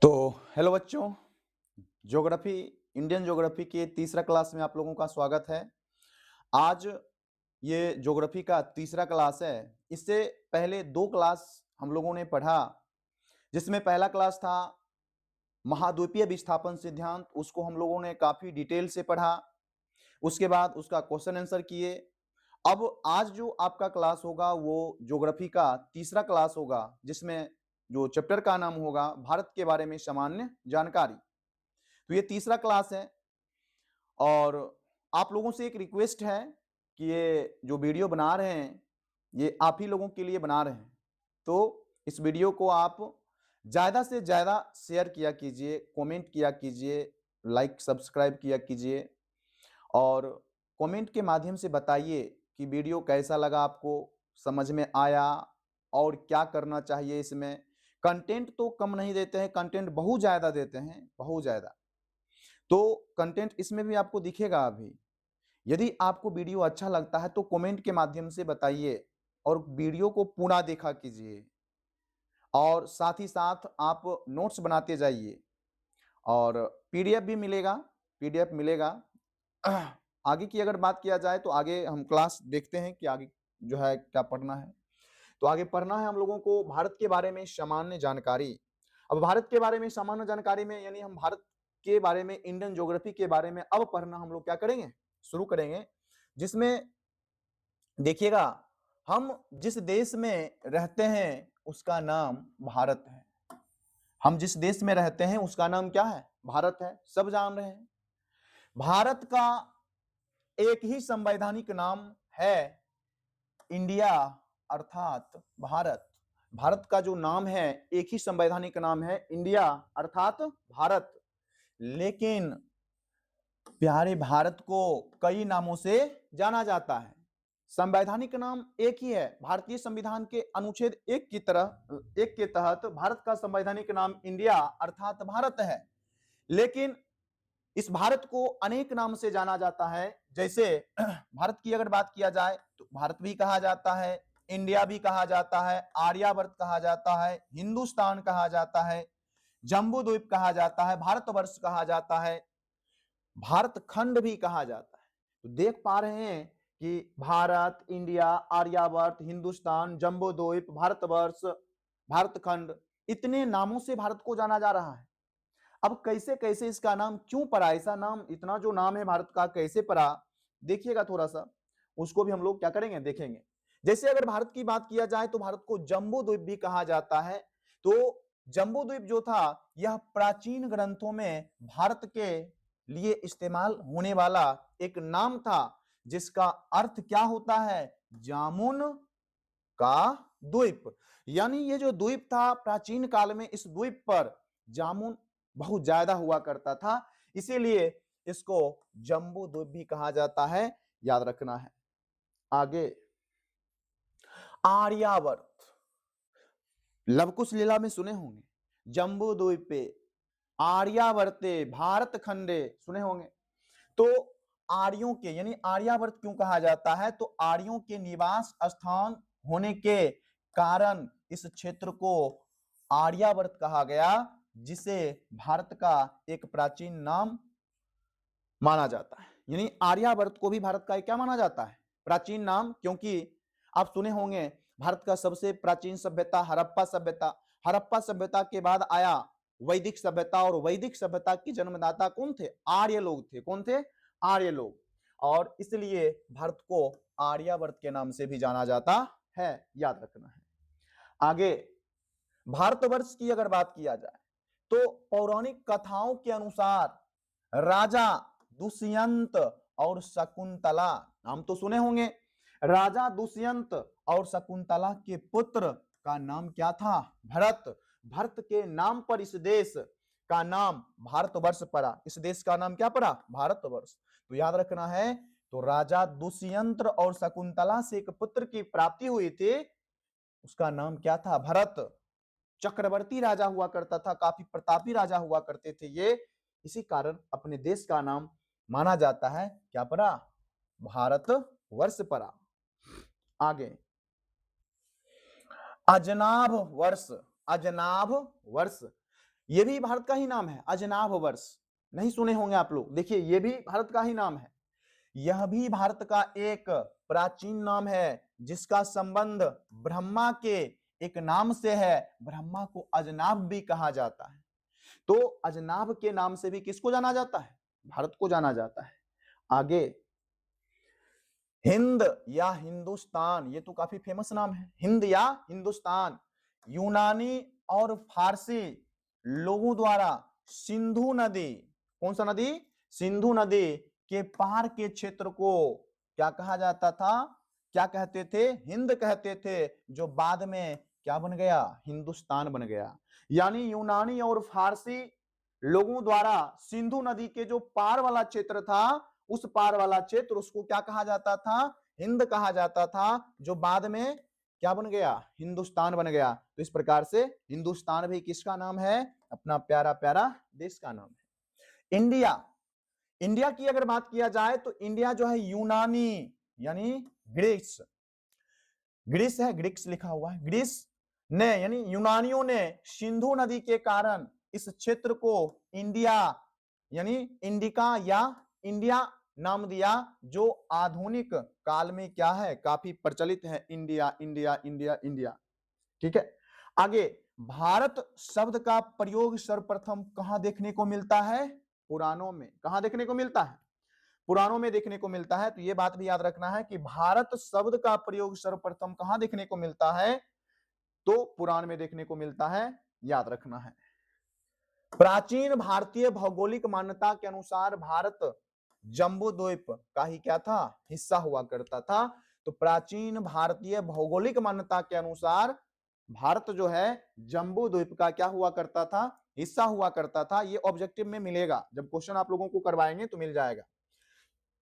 तो हेलो बच्चों, geography Indian geography के तीसरा क्लास में आप लोगों का स्वागत है। आज ये ज्योग्राफी का तीसरा क्लास है। इससे पहले दो क्लास हम लोगों ने पढ़ा, जिसमें पहला क्लास था महाद्वीपीय विस्थापन सिद्धांत। उसको हम लोगों ने काफी डिटेल से पढ़ा। उसके बाद उसका क्वेश्चन आंसर किए। अब आज जो आपका क्लास होगा वो ज्योग्राफी का तीसरा क्लास होगा, जिसमें जो चैप्टर का नाम होगा भारत के बारे में सामान्य जानकारी। तो ये तीसरा क्लास है और आप लोगों से एक रिक्वेस्ट है कि ये जो वीडियो बना रहे हैं ये आप ही लोगों के लिए बना रहे हैं। तो इस वीडियो को आप ज़्यादा से ज़्यादा शेयर किया कीजिए, कमेंट किया कीजिए, लाइक सब्सक्राइब किया कीजिए और कमेंट के माध्यम से बताइए कि वीडियो कैसा लगा आपको, समझ में आया और क्या करना चाहिए इसमें। कंटेंट तो कम नहीं देते हैं, कंटेंट बहुत ज़्यादा देते हैं, बहुत ज़्यादा। तो कंटेंट इसमें भी आपको दिखेगा अभी। यदि आपको वीडियो अच्छा लगता है तो कमेंट के माध्यम से बताइए और वीडियो को पूरा देखा कीजिए और साथ ही साथ आप नोट्स बनाते जाइए और पीडीएफ भी मिलेगा, पीडीएफ मिलेगा। आगे की अगर बात किया जाए तो आगे हम क्लास देखते हैं कि आगे जो है क्या पढ़ना है। तो आगे पढ़ना है हम लोगों को भारत के बारे में सामान्य जानकारी। अब भारत के बारे में सामान्य जानकारी में यानी हम भारत के बारे में, इंडियन ज्योग्राफी के बारे में अब पढ़ना हम लोग क्या करेंगे, शुरू करेंगे। जिसमें देखिएगा, हम जिस देश में रहते हैं उसका नाम भारत है। हम जिस देश में रहते हैं उसका नाम क्या है, भारत है, सब जान रहे हैं। भारत का एक ही संवैधानिक नाम है इंडिया, अर्थात भारत। भारत का जो नाम है, एक ही संवैधानिक नाम है इंडिया अर्थात भारत। लेकिन प्यारे भारत को कई नामों से जाना जाता है। संवैधानिक नाम एक ही है। भारतीय संविधान के अनुच्छेद एक के तहत भारत का संवैधानिक नाम इंडिया अर्थात भारत है। लेकिन इस भारत को अनेक नाम से जाना जाता है। जैसे भारत की अगर बात किया जाए तो भारत भी कहा जाता है, इंडिया भी कहा जाता है, आर्यावर्त कहा जाता है, हिंदुस्तान कहा जाता है, जम्बू द्वीप कहा जाता है, भारतवर्ष कहा जाता है, भारत खंड भी कहा जाता है। तो देख पा रहे हैं कि भारत, इंडिया, आर्यावर्त, हिंदुस्तान, जम्बू द्वीप, भारतवर्ष, भारत खंड, इतने नामों से भारत को जाना जा रहा है। अब कैसे कैसे इसका नाम क्यों पड़ा, ऐसा नाम, इतना जो नाम है भारत का कैसे पड़ा, देखिएगा थोड़ा सा। उसको भी हम लोग क्या करेंगे, देखेंगे। जैसे अगर भारत की बात किया जाए तो भारत को जम्बू द्वीप भी कहा जाता है। तो जम्बू द्वीप जो था यह प्राचीन ग्रंथों में भारत के लिए इस्तेमाल होने वाला एक नाम था, जिसका अर्थ क्या होता है, जामुन का द्वीप। यानी ये जो द्वीप था प्राचीन काल में, इस द्वीप पर जामुन बहुत ज्यादा हुआ करता था, इसीलिए इसको जम्बू द्वीप भी कहा जाता है, याद रखना है। आगे आर्यावर्त, लवकुश लीला में सुने होंगे, जम्बू द्वीपे आर्यावर्ते भारत खंडे, सुने होंगे। तो आर्यों के यानी आर्यावर्त क्यों कहा जाता है, तो आर्यों के निवास स्थान होने के कारण इस क्षेत्र को आर्यावर्त कहा गया, जिसे भारत का एक प्राचीन नाम माना जाता है। यानी आर्यावर्त को भी भारत का क्या माना जाता है, प्राचीन नाम। क्योंकि आप सुने होंगे भारत का सबसे प्राचीन सभ्यता हड़प्पा सभ्यता, हड़प्पा सभ्यता के बाद आया वैदिक सभ्यता, और वैदिक सभ्यता के जन्मदाता कौन थे, आर्य लोग थे। कौन थे, आर्य लोग। और इसलिए भारत को आर्यावर्त के नाम से भी जाना जाता है, याद रखना है। आगे भारतवर्ष की अगर बात किया जाए तो पौराणिक कथाओं के अनुसार राजा दुष्यंत और शकुंतला, नाम तो सुने होंगे, राजा दुष्यंत और शकुंतला के पुत्र का नाम क्या था, भरत। भरत के नाम पर इस देश का नाम भारतवर्ष पड़ा। इस देश का नाम क्या पड़ा, भारतवर्ष। तो याद रखना है। तो राजा दुष्यंत और शकुंतला से एक पुत्र की प्राप्ति हुई थी, उसका नाम क्या था, भरत। चक्रवर्ती राजा हुआ करता था, काफी प्रतापी राजा हुआ करते थे ये, इसी कारण अपने देश का नाम माना जाता है क्या पड़ा, भारत वर्ष पड़ा। आगे अजनाभ वर्ष, अजनाभ वर्ष ये भी भारत का ही नाम है, अजनाभ वर्ष, नहीं सुने होंगे आप लोग। देखिए ये भी भारत का ही नाम है, यह भी भारत का एक प्राचीन नाम है जिसका संबंध ब्रह्मा के एक नाम से है। ब्रह्मा को अजनाभ भी कहा जाता है। तो अजनाभ के नाम से भी किसको जाना जाता है? भारत को जाना जाता है। आगे हिंद या हिंदुस्तान, ये तो काफी फेमस नाम है, हिंद या हिंदुस्तान। यूनानी और फारसी लोगों द्वारा सिंधु नदी, कौन सा नदी? सिंधु नदी के पार के क्षेत्र को क्या कहा जाता था? क्या कहते थे? हिंद कहते थे, जो बाद में क्या बन गया? हिंदुस्तान बन गया। यानी यूनानी और फारसी लोगों द्वारा सिंधु नदी के जो पार वाला क्षेत्र था, उस पार वाला क्षेत्र, उसको क्या कहा जाता था? हिंद कहा जाता था, जो बाद में क्या बन गया? हिंदुस्तान बन गया। तो इस प्रकार से हिंदुस्तान भी किसका नाम है? अपना प्यारा प्यारा देश का नाम है। इंडिया, इंडिया की अगर बात किया जाए तो इंडिया जो है यूनानी यानी ग्रीस, ग्रीस है, ग्रीक्स लिखा हुआ है, ग्रीस ने यानी यूनानियों ने सिंधु नदी के कारण इस क्षेत्र को इंडिया यानी इंडिका या इंडिया नाम दिया, जो आधुनिक काल में क्या है? काफी प्रचलित है, इंडिया इंडिया इंडिया इंडिया। ठीक है, आगे भारत शब्द का प्रयोग सर्वप्रथम कहां देखने को मिलता है? पुराणों में। कहां देखने को मिलता है? पुराणों में देखने को मिलता है। तो ये बात भी याद रखना है कि भारत शब्द का प्रयोग सर्वप्रथम कहां देखने को मिलता है? तो पुराण में देखने को मिलता है, याद रखना है। प्राचीन भारतीय भौगोलिक मान्यता के अनुसार भारत जम्बू द्वीप का ही क्या था? हिस्सा हुआ करता था। तो प्राचीन भारतीय भौगोलिक मान्यता के अनुसार भारत जो है जम्बू द्वीप का क्या हुआ करता था? हिस्सा हुआ करता था। ये ऑब्जेक्टिव में मिलेगा, जब क्वेश्चन आप लोगों को करवाएंगे तो मिल जाएगा।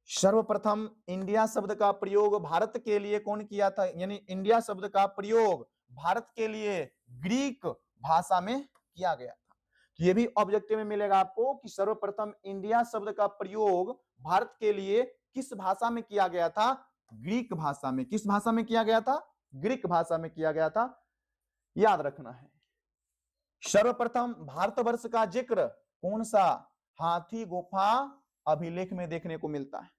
सर्वप्रथम इंडिया शब्द का प्रयोग भारत के लिए कौन किया था? यानी इंडिया शब्द का प्रयोग भारत के लिए ग्रीक भाषा में किया गया था। तो ये भी ऑब्जेक्टिव में मिलेगा आपको कि सर्वप्रथम इंडिया शब्द का प्रयोग भारत के लिए किस भाषा में किया गया था? ग्रीक भाषा में। किस भाषा में किया गया था? ग्रीक भाषा में किया गया था, याद रखना है। सर्वप्रथम भारतवर्ष का जिक्र कौन सा हाथी गुफा अभिलेख में देखने को मिलता है?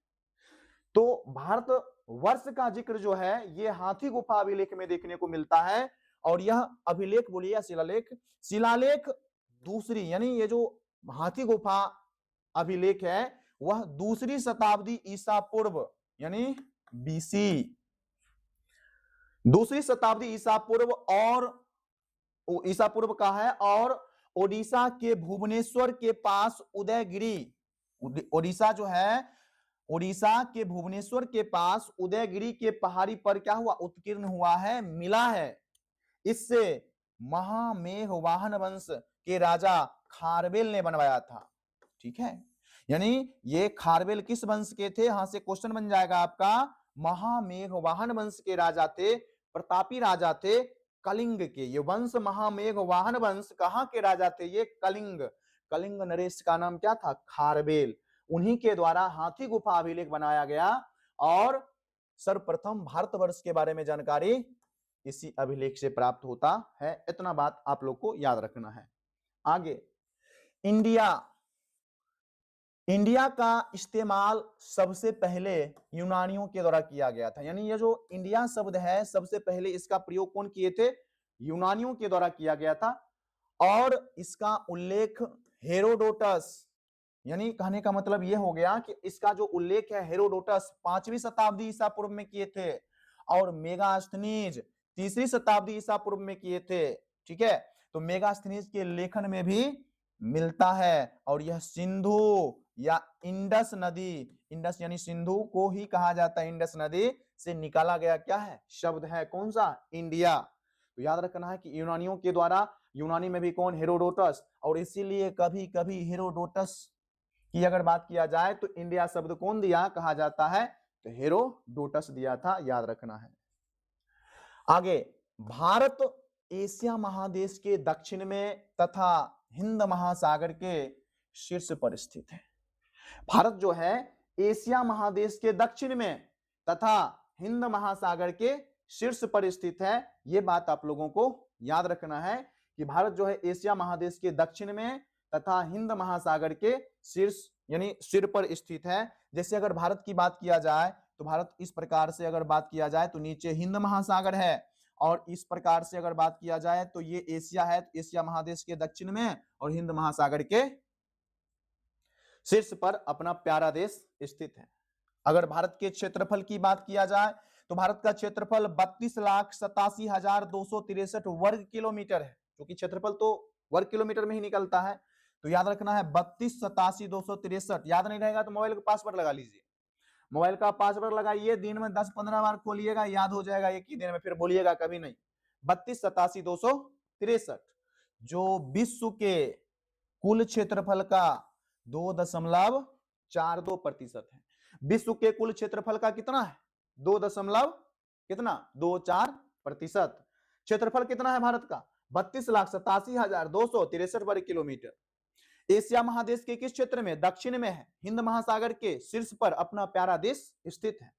तो भारत वर्ष का जिक्र जो है ये हाथी गुफा अभिलेख में देखने को मिलता है। और यह अभिलेख बोलिए या शिलालेख? शिलालेख दूसरी यानी ये जो हाथी गुफा अभिलेख है वह दूसरी शताब्दी ईसा पूर्व यानी बीसी, दूसरी शताब्दी ईसा पूर्व और ईसा पूर्व का है। और ओडिशा के भुवनेश्वर के पास उदयगिरी, ओडिशा जो है उड़ीसा के भुवनेश्वर के पास उदयगिरी के पहाड़ी पर क्या हुआ? उत्कीर्ण हुआ है, मिला है। इससे महामेघ वाहन वंश के राजा खारवेल ने बनवाया था। ठीक है, यानी ये खारवेल किस वंश के थे? यहां से क्वेश्चन बन जाएगा आपका। महामेघ वाहन वंश के राजा थे, प्रतापी राजा थे कलिंग के। ये वंश महामेघ वाहन वंश कहां के राजा थे? ये कलिंग, कलिंग नरेश का नाम क्या था? खारवेल। उन्हीं के द्वारा हाथी गुफा अभिलेख बनाया गया और सर्वप्रथम भारतवर्ष के बारे में जानकारी इसी अभिलेख से प्राप्त होता है। इतना बात आप लोग को याद रखना है। आगे इंडिया, इंडिया का इस्तेमाल सबसे पहले यूनानियों के द्वारा किया गया था। यानी ये जो इंडिया शब्द है सबसे पहले इसका प्रयोग कौन किए थे? यूनानियों के द्वारा किया गया था। और इसका उल्लेख हेरोडोटस, यानी कहने का मतलब यह हो गया कि इसका जो उल्लेख है हेरोडोटस 5वीं शताब्दी ईसा पूर्व में किए थे और मेगास्थनीज 3री शताब्दी ईसा पूर्व में किए थे। ठीक है, तो मेगास्थनीज के लेखन में भी मिलता है। और यह सिंधु या इंडस नदी, इंडस यानी सिंधु को ही कहा जाता है, इंडस नदी से निकाला गया क्या है? शब्द है कौन सा? इंडिया। तो याद रखना है कि यूनानियों के द्वारा, यूनानी में भी कौन? हेरोडोटस। और इसीलिए कभी कभी हेरोडोटस की अगर बात किया जाए तो इंडिया शब्द कौन दिया कहा जाता है? तो हेरोडोटस दिया था, याद रखना है। आगे भारत एशिया महादेश के दक्षिण में तथा हिंद महासागर के शीर्ष पर स्थित है। भारत जो है एशिया महादेश के दक्षिण में तथा हिंद महासागर के शीर्ष पर स्थित है। यह बात आप लोगों को याद रखना है कि भारत जो है एशिया महादेश के दक्षिण में तथा हिंद महासागर के शीर्ष यानी सिर पर स्थित है। जैसे अगर भारत की बात किया जाए तो भारत इस प्रकार से अगर बात किया जाए तो नीचे हिंद महासागर है, और इस प्रकार से अगर बात किया जाए तो ये एशिया है, तो एशिया महादेश के दक्षिण में और हिंद महासागर के शीर्ष पर अपना प्यारा देश स्थित है। अगर भारत के क्षेत्रफल की बात किया जाए तो भारत का क्षेत्रफल 32,87,263 वर्ग किलोमीटर है, क्योंकि क्षेत्रफल तो वर्ग किलोमीटर में ही निकलता है। तो याद रखना है 32,87,263। याद नहीं रहेगा तो मोबाइल का पासवर्ड लगा लीजिए, मोबाइल का पासवर्ड लगाइए, दिन में 10-15 बार खोलिएगा, याद हो जाएगा एक ही दिन में, फिर बोलिएगा कभी नहीं। 32,87,263 जो विश्व के कुल क्षेत्रफल का 2.42% है। विश्व के कुल क्षेत्रफल का कितना है? 2.24%। क्षेत्रफल कितना है भारत का? 32,87,263 वर्ग किलोमीटर। एशिया महादेश के किस क्षेत्र में? दक्षिण में है, हिंद महासागर के शीर्ष पर अपना प्यारा देश स्थित है।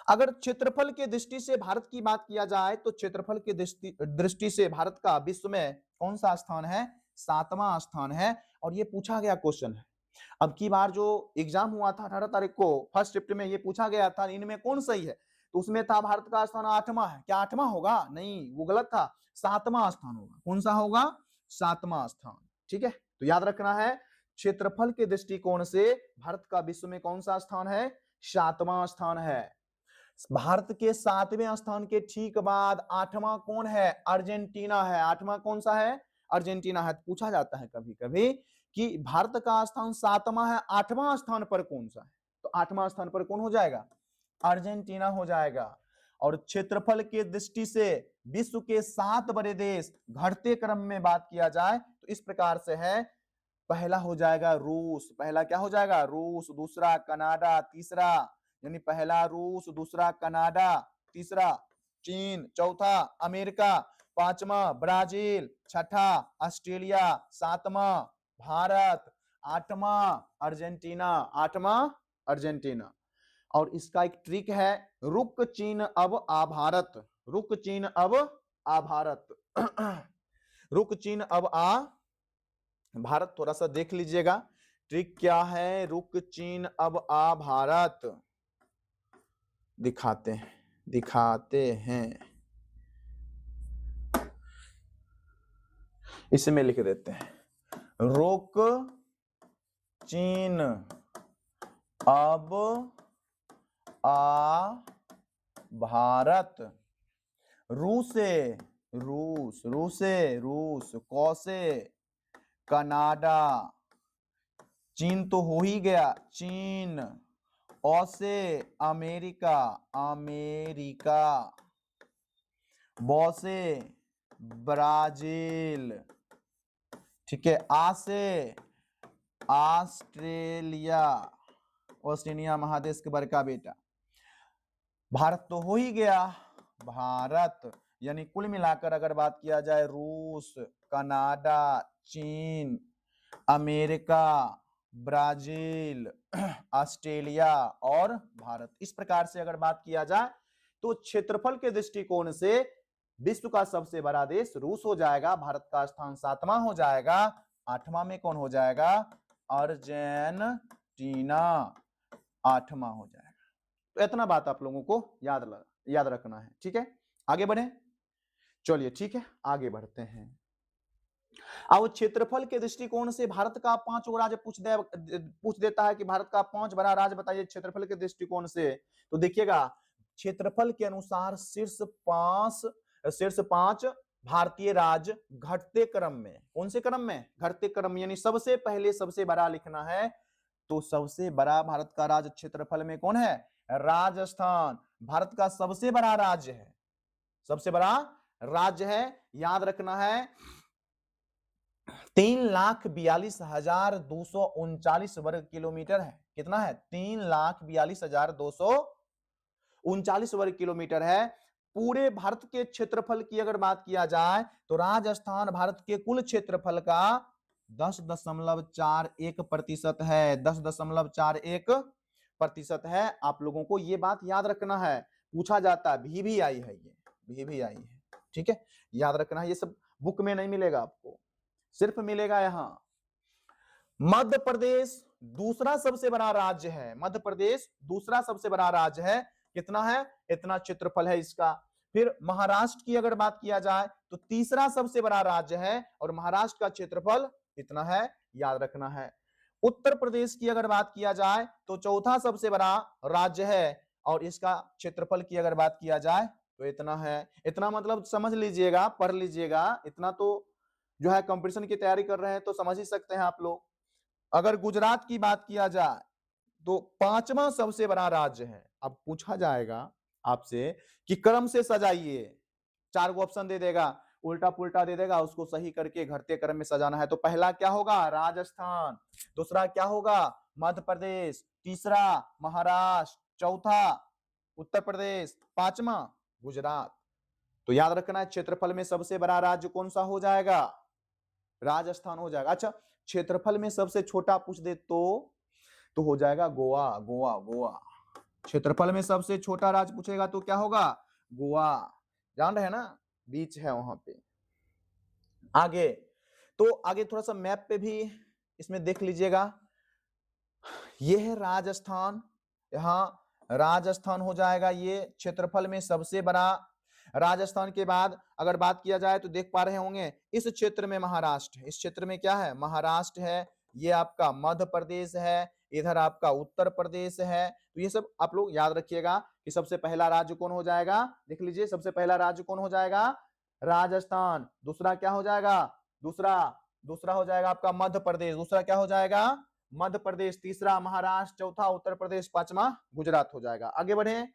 अगर क्षेत्रफल के दृष्टि से भारत की बात किया जाए तो क्षेत्रफल के दृष्टि से भारत का विश्व में कौन सा स्थान है? 7वां स्थान है। और ये पूछा गया क्वेश्चन है, अब की बार जो एग्जाम हुआ था 18 तारीख को फर्स्ट शिफ्ट में, ये पूछा गया था इनमें कौन सही है, तो उसमें था भारत का स्थान 8वां है। क्या 8वां होगा? नहीं, वो गलत था, 7वां स्थान होगा। कौन सा होगा? 7वां स्थान। ठीक है, तो याद रखना है क्षेत्रफल के दृष्टिकोण से भारत का विश्व में कौन सा स्थान है? 7वां स्थान है। भारत के 7वें स्थान के ठीक बाद 8वां कौन है? अर्जेंटीना है। 8वां कौन सा है? अर्जेंटीना है। पूछा जाता है कभी कभी कि भारत का स्थान 7वां है, 8वां स्थान पर कौन सा है? तो 8वां स्थान पर कौन हो जाएगा? अर्जेंटीना हो जाएगा। और क्षेत्रफल के दृष्टि से विश्व के 7 बड़े देश घटते क्रम में बात किया जाए तो इस प्रकार से है। पहला हो जाएगा रूस, पहला क्या हो जाएगा? रूस। दूसरा कनाडा, तीसरा यानी पहला रूस, दूसरा कनाडा, तीसरा चीन, चौथा अमेरिका, पांचवा ब्राजील, छठा ऑस्ट्रेलिया, सातवां भारत, 8वां अर्जेंटीना, 8वां अर्जेंटीना। और इसका एक ट्रिक है, रुक चीन अब आ भारत, रुक चीन अब आ भारत रुक चीन अब आ भारत। थोड़ा सा देख लीजिएगा ट्रिक क्या है। रुक चीन अब आ भारत, दिखाते हैं इसमें लिख देते हैं, रुक चीन अब आ भारत। रूसे रूस, रूसे रूस, कौसे कनाडा, चीन तो हो ही गया चीन, औसे अमेरिका, अमेरिका, बौसे ब्राजील, ठीक है, आ से ऑस्ट्रेलिया, ऑस्ट्रेलिया महादेश के बड़का बेटा। भारत तो हो ही गया, भारत यानी कुल मिलाकर अगर बात किया जाए रूस, कनाडा, चीन, अमेरिका, ब्राजील, ऑस्ट्रेलिया और भारत। इस प्रकार से अगर बात किया जाए तो क्षेत्रफल के दृष्टिकोण से विश्व का सबसे बड़ा देश रूस हो जाएगा, भारत का स्थान 7वां हो जाएगा, 8वां में कौन हो जाएगा? अर्जेंटीना 8वां हो जाएगा। तो इतना बात आप लोगों को याद रखना है। ठीक है, आगे बढ़े, चलिए ठीक है आगे बढ़ते हैं। अब क्षेत्रफल के दृष्टिकोण से भारत का 5 राज्य पूछ देता है कि भारत का 5 बड़ा राज्य बताइए क्षेत्रफल के दृष्टिकोण से। तो देखिएगा क्षेत्रफल के अनुसार शीर्ष 5 भारतीय राज्य घटते क्रम में। कौन से क्रम में? घटते क्रम, यानी सबसे पहले सबसे बड़ा लिखना है। तो सबसे बड़ा भारत का राज्य क्षेत्रफल में कौन है? राजस्थान भारत का सबसे बड़ा राज्य है, सबसे बड़ा राज्य है। याद रखना है 3,42,239 वर्ग किलोमीटर है। कितना है? 3,42,239 वर्ग किलोमीटर है। पूरे भारत के क्षेत्रफल की अगर बात किया जाए तो राजस्थान भारत के कुल क्षेत्रफल का 10.41% है, 10.41% है। आप लोगों को ये बात याद रखना है, पूछा जाता है, भी आई है, ये भी आई है। ठीक है, याद रखना है, ये सब बुक में नहीं मिलेगा आपको, सिर्फ मिलेगा यहाँ। मध्य प्रदेश दूसरा सबसे बड़ा राज्य है, मध्य प्रदेश दूसरा सबसे बड़ा राज्य है, कितना है, इतना क्षेत्रफल है इसका। फिर महाराष्ट्र की अगर बात किया जाए तो तीसरा सबसे बड़ा राज्य है और महाराष्ट्र का क्षेत्रफल कितना है, याद रखना है। उत्तर प्रदेश की अगर बात किया जाए तो चौथा सबसे बड़ा राज्य है और इसका क्षेत्रफल की अगर बात किया जाए तो इतना है। इतना मतलब समझ लीजिएगा, पढ़ लीजिएगा, इतना तो जो है कंपटीशन की तैयारी कर रहे हैं तो समझ ही सकते हैं आप लोग। अगर गुजरात की बात किया जाए तो पांचवा सबसे बड़ा राज्य है। अब पूछा जाएगा आपसे कि क्रम से सजाइए, 4 गो ऑप्शन दे देगा, उल्टा पुल्टा दे देगा, उसको सही करके घटते क्रम में सजाना है। तो पहला क्या होगा, राजस्थान, दूसरा क्या होगा, मध्य प्रदेश, तीसरा महाराष्ट्र, चौथा उत्तर प्रदेश, पांचवा गुजरात। तो याद रखना है क्षेत्रफल में सबसे बड़ा राज्य कौन सा हो जाएगा, राजस्थान हो जाएगा। अच्छा, क्षेत्रफल में सबसे छोटा पूछ दे तो हो जाएगा गोवा, गोवा, गोवा। क्षेत्रफल में सबसे छोटा राज्य पूछेगा तो क्या होगा, गोवा, जान रहे हैं ना, बीच है वहां पे। आगे तो आगे थोड़ा सा मैप पे भी इसमें देख लीजिएगा, ये है राजस्थान, यहाँ राजस्थान हो जाएगा ये क्षेत्रफल में सबसे बड़ा। राजस्थान के बाद अगर बात किया जाए तो देख पा रहे होंगे इस क्षेत्र में महाराष्ट्र, इस क्षेत्र में क्या है, महाराष्ट्र है, ये आपका मध्य प्रदेश है, इधर आपका उत्तर प्रदेश है। तो ये सब आप लोग याद रखिएगा कि सबसे पहला राज्य कौन हो जाएगा, देख लीजिए सबसे पहला राज्य कौन हो जाएगा, राजस्थान। दूसरा क्या हो जाएगा, दूसरा हो जाएगा आपका मध्य प्रदेश, दूसरा क्या हो जाएगा, मध्य प्रदेश, तीसरा महाराष्ट्र, चौथा उत्तर प्रदेश, पांचवा गुजरात हो जाएगा। आगे बढ़े,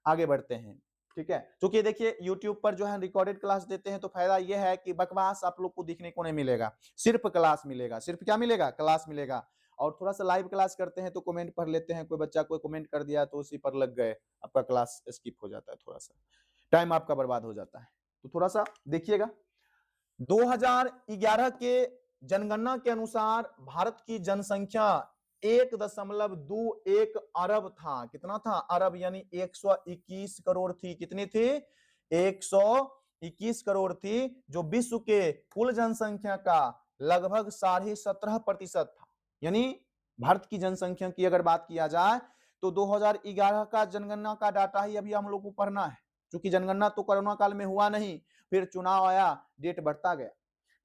आगे बढ़ते हैं, ठीक है। क्योंकि देखिए YouTube पर जो है रिकॉर्डेड क्लास देते हैं तो फायदा यह है कि बकवास आप लोग को दिखने को नहीं मिलेगा, सिर्फ क्लास मिलेगा, सिर्फ क्या मिलेगा, क्लास मिलेगा। और थोड़ा सा लाइव क्लास करते हैं तो कमेंट पढ़ लेते हैं, कोई बच्चा कोई कमेंट कर दिया तो उसी पर लग गए, आपका क्लास स्किप हो जाता है, थोड़ा सा टाइम आपका बर्बाद हो जाता है। तो थोड़ा सा देखिएगा, 2011 के जनगणना के अनुसार भारत की जनसंख्या 1.21 अरब था, कितना था, अरब, यानी 121 करोड़ थी, कितनी थी, 121 करोड़ थी, जो विश्व के कुल जनसंख्या का लगभग 17.5% था। यानी भारत की जनसंख्या की अगर बात किया जाए तो 2011 का जनगणना का डाटा ही अभी हम लोग को पढ़ना है, क्योंकि जनगणना तो कोरोना काल में हुआ नहीं, फिर चुनाव आया, डेट बढ़ता गया।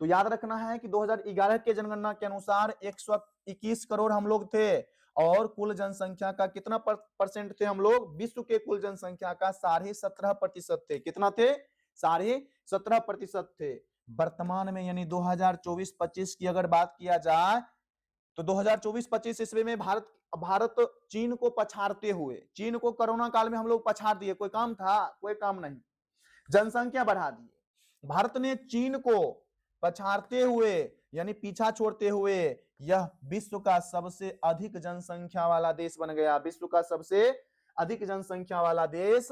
तो याद रखना है कि 2011 के जनगणना के अनुसार 121 करोड़ हम लोग थे और कुल जनसंख्या का कितना परसेंट थे हम लोग, विश्व के कुल जनसंख्या का 17.5% थे, कितना थे, 17.5% थे। वर्तमान में यानी 2024-25 की अगर बात किया जाए तो 2024-25 ईस्वी में भारत चीन को पछाड़ते हुए, चीन को कोरोना काल में हम लोग पछाड़ दिए, कोई काम था, कोई काम नहीं, जनसंख्या बढ़ा दी। भारत ने चीन को पछाड़ते हुए यानी पीछा छोड़ते हुए यह विश्व का सबसे अधिक जनसंख्या वाला देश बन गया, विश्व का सबसे अधिक जनसंख्या वाला देश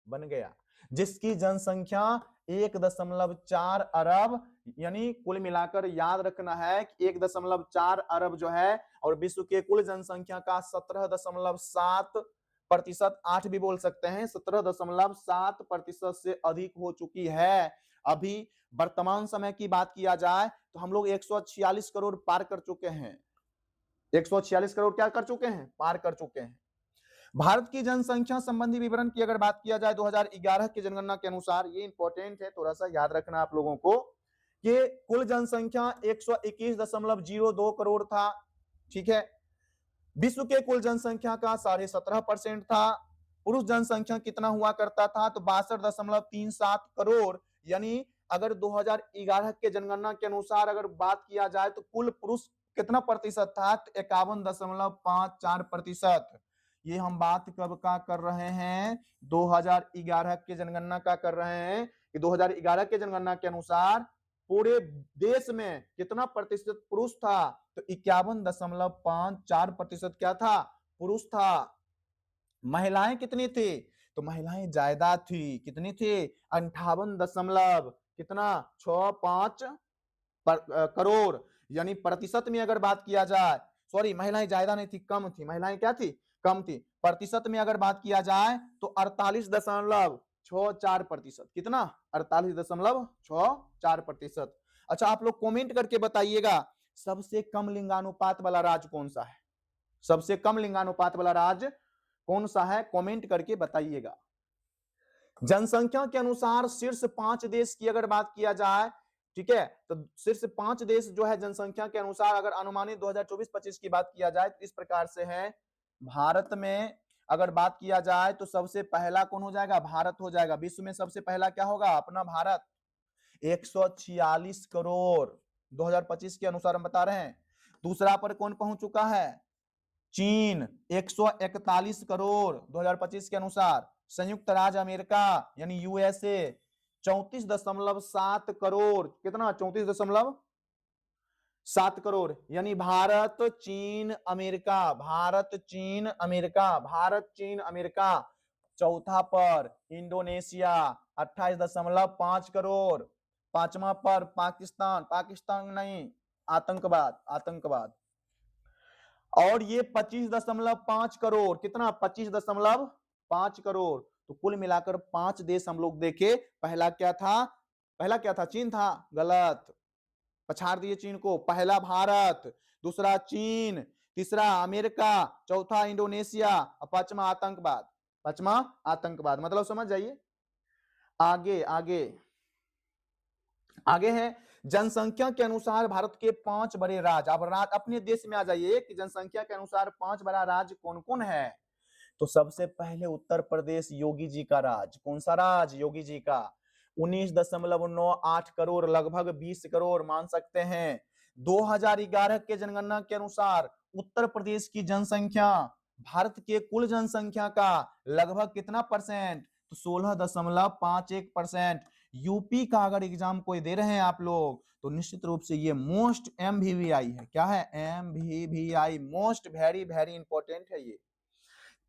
बन गया, जिसकी जनसंख्या 1.4 अरब, यानी कुल मिलाकर याद रखना है कि 1.4 अरब जो है और विश्व के कुल जनसंख्या का 17.7%, 8 भी बोल सकते हैं, 17.7% से अधिक हो चुकी है। अभी वर्तमान समय की बात किया जाए तो हम लोग 146 करोड़ पार कर चुके हैं, 146 करोड़ क्या कर चुके हैं, पार कर चुके हैं। भारत की जनसंख्या संबंधी विवरण की अगर बात किया जाए 2011 की जनगणना के अनुसार, ये इंपॉर्टेंट है, थोड़ा सा याद रखना आप लोगों को, कि कुल जनसंख्या 121.02 करोड़ था, ठीक है। विश्व के कुल जनसंख्या का 17.5% था। पुरुष जनसंख्या कितना हुआ करता था, तो 62.37 करोड़, यानी अगर 2011 के जनगणना के अनुसार अगर बात किया जाए तो कुल पुरुष कितना प्रतिशत था, तो 51.54%। ये हम बात कब का कर रहे हैं, 2011 के जनगणना का कर रहे हैं, कि 2011 के जनगणना के अनुसार पूरे देश में कितना प्रतिशत पुरुष था, तो 51.54% क्या था, पुरुष था। महिलाएं कितनी थी, तो महिलाएं ज्यादा थी, कितनी थी, 58 कितना 65 करोड़, यानी प्रतिशत में अगर बात किया जाए, सॉरी महिलाएं ज्यादा नहीं थी, कम थी, महिलाएं क्या थी, कम थी। प्रतिशत में अगर बात किया जाए तो 48 48.64%। कितना? 48.64%। अच्छा, आप लोग कमेंट करके बताइएगा सबसे कम लिंगानुपात वाला राज्य कौन सा है? सबसे कम लिंगानुपात वाला राज्य कौन सा है? कमेंट करके बताइएगा। जनसंख्या के अनुसार शीर्ष 5 देश की अगर बात किया जाए, ठीक है, तो शीर्ष 5 देश जो है जनसंख्या के अनुसार अगर अनुमानित 2024-25 की बात किया जाए तो इस प्रकार से है। भारत में अगर बात किया जाए तो सबसे पहला कौन हो जाएगा? भारत हो जाएगा। विश्व में सबसे पहला क्या होगा? अपना भारत। 146 करोड़ 2025 के अनुसार हम बता रहे हैं। दूसरा पर कौन पहुंच चुका है? चीन 141 करोड़ 2025 के अनुसार। संयुक्त राज्य अमेरिका यानी यूएसए 34.7 करोड़। कितना? 34.7 करोड़। यानी भारत चीन अमेरिका, भारत चीन अमेरिका, भारत चीन अमेरिका। चौथा पर इंडोनेशिया 28.5 करोड़। पांचवा पर पाकिस्तान, पाकिस्तान नहीं, आतंकवाद, आतंकवाद। और ये 25.5 करोड़। कितना? 25.5 करोड़। तो कुल मिलाकर 5 देश हम लोग देखे। पहला क्या था? पहला क्या था? चीन था। गलत, पछाड़ दिए चीन को। पहला भारत, दूसरा चीन, तीसरा अमेरिका, चौथा इंडोनेशिया और पांचवा आतंकवाद। पांचवा आतंकवाद। मतलब समझ जाइए। आगे आगे आगे है जनसंख्या के अनुसार भारत के 5 बड़े राज्य। अब अपने देश में आ जाइए कि जनसंख्या के अनुसार 5 बड़ा राज्य कौन कौन है। तो सबसे पहले उत्तर प्रदेश, योगी जी का राज्य। कौन सा राज्य? योगी जी का। 19.98 करोड़, लगभग 20 करोड़ मान सकते हैं। 2011 के जनगणना के अनुसार उत्तर प्रदेश की जनसंख्या भारत के कुल जनसंख्या का लगभग कितना परसेंट? तो 16.51%। यूपी का अगर एग्जाम कोई दे रहे हैं आप लोग तो निश्चित रूप से ये मोस्ट MVVI है। क्या है? MVVI, most very very important है ये।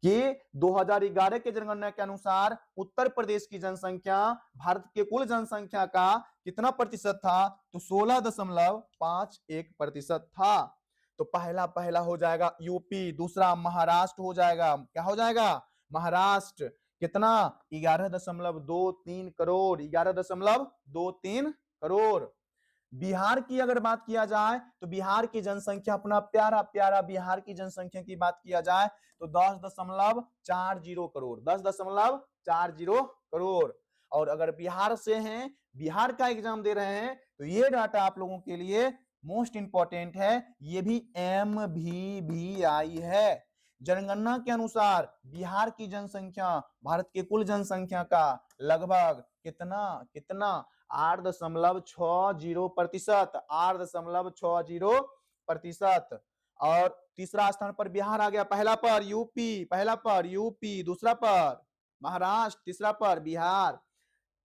कि 2011 के जनगणना के अनुसार उत्तर प्रदेश की जनसंख्या भारत के कुल जनसंख्या का कितना प्रतिशत था? तो 16.51% था। तो पहला पहला हो जाएगा यूपी। दूसरा महाराष्ट्र हो जाएगा। क्या हो जाएगा? महाराष्ट्र। कितना? 11.23 करोड़। 11.23 करोड़। बिहार की अगर बात किया जाए तो बिहार की जनसंख्या, अपना प्यारा प्यारा बिहार की जनसंख्या की बात किया जाए तो 10.40 करोड़। 10.40 करोड़। और अगर बिहार से हैं, बिहार का एग्जाम दे रहे हैं तो ये डाटा आप लोगों के लिए मोस्ट इंपॉर्टेंट है। ये भी MVVI है। जनगणना के अनुसार बिहार की जनसंख्या भारत के कुल जनसंख्या का लगभग कितना? कितना? 8.60%। 8.60%। और तीसरा स्थान पर बिहार आ गया। पहला पर यूपी, पहला पर यूपी, दूसरा पर महाराष्ट्र, तीसरा पर बिहार।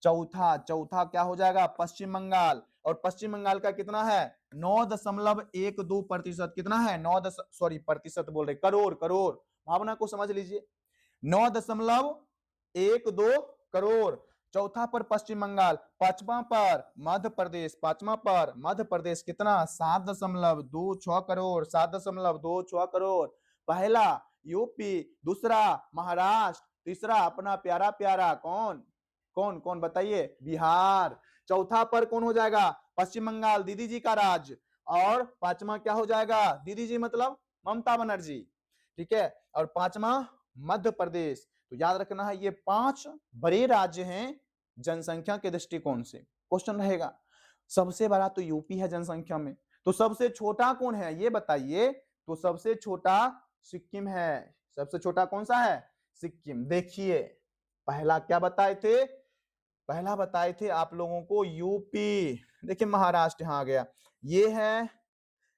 चौथा चौथा क्या हो जाएगा? पश्चिम बंगाल। और पश्चिम बंगाल का कितना है? 9.12%। कितना है? प्रतिशत बोल रहे, करोड़, करोड़। भावना को समझ लीजिए। 9.12 करोड़। चौथा पर पश्चिम बंगाल। पांचवा पर मध्य प्रदेश, पांचवा पर मध्य प्रदेश। कितना? 7.26 करोड़। 7.26 करोड़। पहला यूपी, दूसरा महाराष्ट्र, तीसरा अपना प्यारा प्यारा कौन कौन कौन बताइए? बिहार। चौथा पर कौन हो जाएगा? पश्चिम बंगाल, दीदी जी का राज्य। और पांचवा क्या हो जाएगा? दीदी जी मतलब ममता बनर्जी। ठीक है। और पांचवा मध्य प्रदेश। तो याद रखना है ये 5 बड़े राज्य हैं जनसंख्या के दृष्टिकोण से। क्वेश्चन रहेगा सबसे बड़ा तो यूपी है जनसंख्या में, तो सबसे छोटा कौन है ये बताइए? तो सबसे छोटा सिक्किम है। सबसे छोटा कौन सा है? सिक्किम। देखिए पहला क्या बताए थे? पहला बताए थे आप लोगों को यूपी। देखिए महाराष्ट्र यहां आ गया। ये है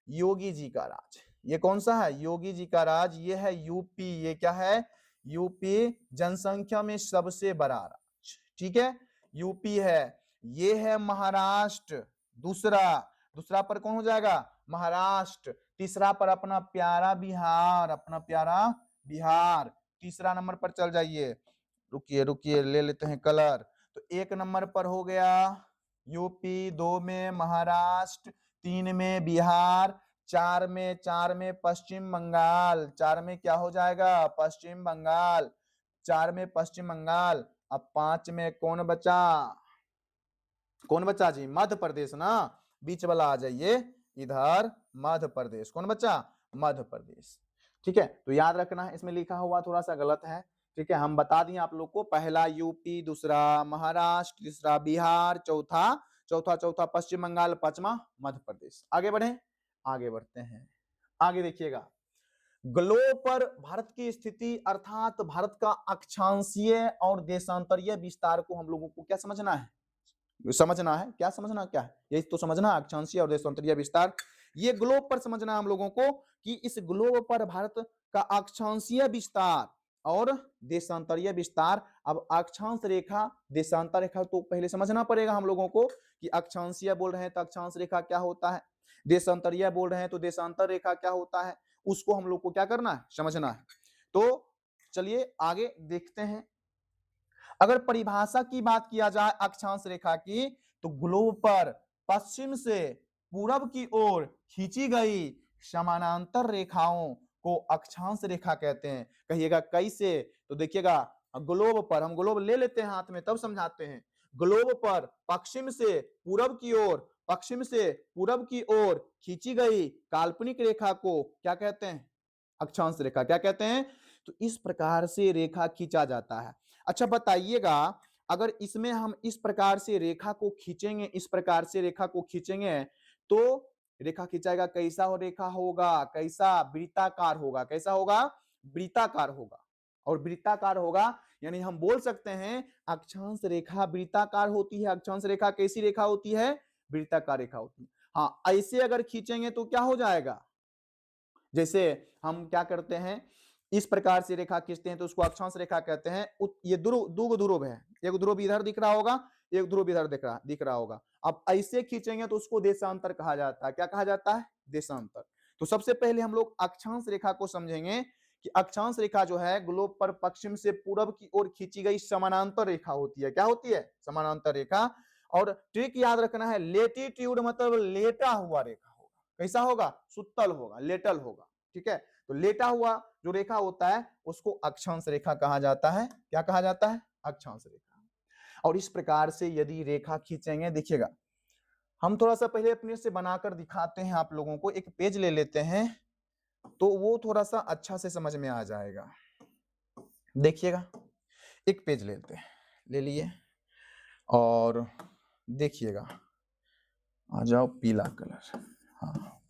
योगी जी का राज। ये कौन सा है? योगी जी का राज। ये है यूपी। ये क्या है? यूपी जनसंख्या में सबसे बड़ा राज्य। ठीक है, यूपी है। ये है महाराष्ट्र। दूसरा दूसरा पर कौन हो जाएगा? महाराष्ट्र। तीसरा पर अपना प्यारा बिहार, अपना प्यारा बिहार। तीसरा नंबर पर चल जाइए। रुकिए रुकिए ले लेते हैं कलर। तो 1 नंबर पर हो गया यूपी, 2 में महाराष्ट्र, 3 में बिहार, 4 में पश्चिम बंगाल। 4 में क्या हो जाएगा? पश्चिम बंगाल। 4 में पश्चिम बंगाल। अब 5 में कौन बचा? कौन बचा जी? मध्य प्रदेश ना, बीच वाला आ जाइए इधर, मध्य प्रदेश। कौन बचा? मध्य प्रदेश। ठीक है, तो याद रखना है, इसमें लिखा हुआ थोड़ा सा गलत है। ठीक है, हम बता दिए आप लोग को, पहला यूपी, दूसरा महाराष्ट्र, तीसरा बिहार, चौथा पश्चिम बंगाल, पांचवा मध्य प्रदेश। आगे बढ़े, आगे बढ़ते हैं। आगे देखिएगा, ग्लोब पर भारत की स्थिति अर्थात भारत का अक्षांशीय और देशांतरीय विस्तार को हम लोगों को क्या समझना है? समझना है, क्या समझना, क्या है यही तो समझना, अक्षांशीय और देशांतरीय विस्तार। ये ग्लोब पर समझना है हम लोगों को कि इस ग्लोब पर भारत का अक्षांशीय विस्तार और देशांतरीय विस्तार। अब अक्षांश रेखा, देशांतर रेखा तो पहले समझना पड़ेगा हम लोगों को कि अक्षांशीय बोल रहे हैं तो अक्षांश रेखा क्या होता है, देशांतरीय बोल रहे हैं तो देशांतर रेखा क्या होता है, उसको हम लोग को क्या करना है, समझना है। तो चलिए आगे देखते हैं। अगर परिभाषा की बात किया जाए अक्षांश रेखा की, तो ग्लोब पर पश्चिम से पूरब की ओर खींची गई समानांतर रेखाओं को अक्षांश रेखा कहते हैं। कहिएगा कैसे? तो देखिएगा, ग्लोब पर, हम ग्लोब ले लेते हैं हाथ में तब समझाते हैं। ग्लोब पर पश्चिम से पूरब की ओर, पश्चिम से पूरब की ओर खींची गई काल्पनिक रेखा को क्या कहते हैं? अक्षांश रेखा। क्या कहते हैं? तो इस प्रकार से रेखा खींचा जाता है। अच्छा बताइएगा, अगर इसमें हम इस प्रकार से रेखा को खींचेंगे, इस प्रकार से रेखा को खींचेंगे तो रेखा खींचाएगा कैसा हो, रेखा होगा कैसा? वृत्ताकार होगा। कैसा होगा? वृत्ताकार होगा। और वृत्ताकार होगा यानी हम बोल सकते हैं अक्षांश रेखा वृत्ताकार होती है। अक्षांश रेखा कैसी रेखा होती है? वृत्ताकार रेखा होती है। हाँ, ऐसे अगर खींचेंगे तो क्या हो जाएगा? जैसे हम क्या करते हैं, इस प्रकार से रेखा खींचते हैं तो उसको अक्षांश रेखा कहते हैं। ये दो ध्रुव है, एक ध्रुव इधर दिख रहा होगा, एक ध्रुव इधर दिख रहा होगा। अब ऐसे खींचेंगे तो उसको देशांतर कहा जाता है। क्या कहा जाता है? देशांतर। तो सबसे पहले हम लोग अक्षांश रेखा को समझेंगे कि अक्षांश रेखा जो है ग्लोब पर पश्चिम से पूरब की ओर खींची गई समानांतर रेखा होती है। क्या होती है? समानांतर रेखा। और ट्रिक याद रखना है, लेटीट्यूड मतलब लेटा हुआ रेखा होगा। कैसा होगा? सुतल होगा, लेटल होगा। ठीक है, तो लेटा हुआ जो रेखा होता है उसको अक्षांश रेखा कहा जाता है। क्या कहा जाता है? अक्षांश रेखा। और इस प्रकार से यदि रेखा खींचेंगे, देखिएगा हम थोड़ा सा पहले अपने से बनाकर दिखाते हैं आप लोगों को। एक पेज ले लेते हैं तो वो थोड़ा सा अच्छा से समझ में आ जाएगा। देखिएगा, एक पेज लेते हैं, ले लिए और देखिएगा, आ जाओ पीला कलर। हाँ,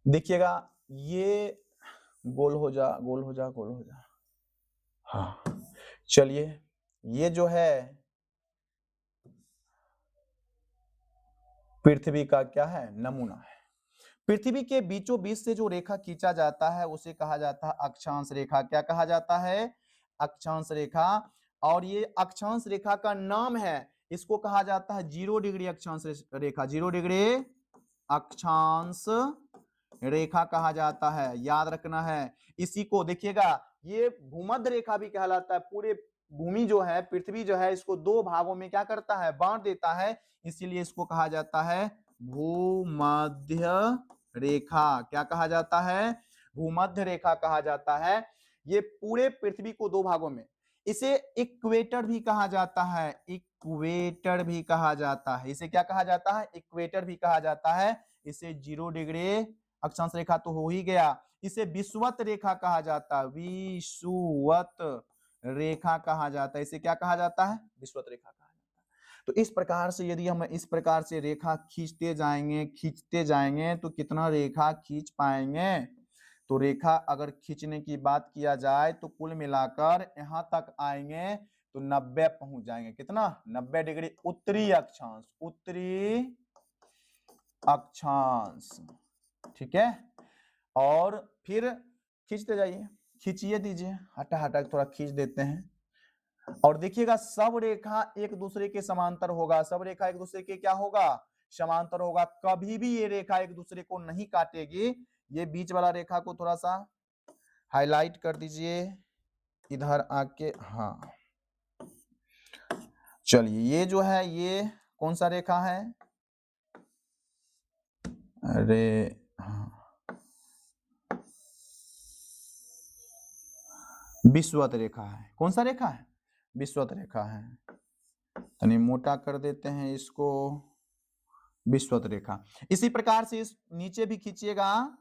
देखिएगा ये गोल हो जा, गोल हो जा, गोल हो जा। हाँ, चलिए ये जो है पृथ्वी का क्या है? नमूना है। पृथ्वी के बीचों बीच से जो रेखा खींचा जाता है उसे कहा जाता है अक्षांश रेखा। क्या कहा जाता है? अक्षांश रेखा। और ये अक्षांश रेखा का नाम है, इसको कहा जाता है 0 डिग्री अक्षांश रेखा। 0 डिग्री अक्षांश रेखा कहा जाता है, याद रखना है। इसी को देखिएगा, ये भूमध्य रेखा भी कहलाता है। पूरे भूमि जो है, पृथ्वी जो है, इसको दो भागों में क्या करता है? बांट देता है। इसीलिए इसको कहा जाता है भूमध्य रेखा। क्या कहा जाता है? भूमध्य रेखा कहा जाता है। ये पूरे पृथ्वी को दो भागों में, इसे इक्वेटर भी कहा जाता है। इक्वेटर भी कहा जाता है। इसे क्या कहा जाता है? इक्वेटर भी कहा जाता है। इसे 0 डिग्री अक्षांश रेखा तो हो ही गया। इसे विषुवत रेखा कहा जाता है। विषुवत रेखा कहा जाता है। इसे क्या कहा जाता है? विषुवत रेखा कहा जाता है। तो इस प्रकार से यदि हम इस प्रकार से रेखा खींचते जाएंगे तो कितना रेखा खींच पाएंगे? तो रेखा अगर खींचने की बात किया जाए तो कुल मिलाकर यहां तक आएंगे तो 90 पहुंच जाएंगे। कितना? 90 डिग्री उत्तरी अक्षांश, उत्तरी अक्षांश। ठीक है, और फिर खींचते जाइए, खींचिए दीजिए, हटा हटा थोड़ा खींच देते हैं। और देखिएगा सब रेखा एक दूसरे के समांतर होगा। सब रेखा एक दूसरे के क्या होगा? समांतर होगा। कभी भी ये रेखा एक दूसरे को नहीं काटेगी। ये बीच वाला रेखा को थोड़ा सा हाईलाइट कर दीजिए इधर आके। हाँ, चलिए ये जो है ये कौन सा रेखा है? अरे हाँ, विषुवत रेखा है। कौन सा रेखा है? विषुवत रेखा है। तनी मोटा कर देते हैं इसको, विषुवत रेखा। इसी प्रकार से इस नीचे भी खींचिएगा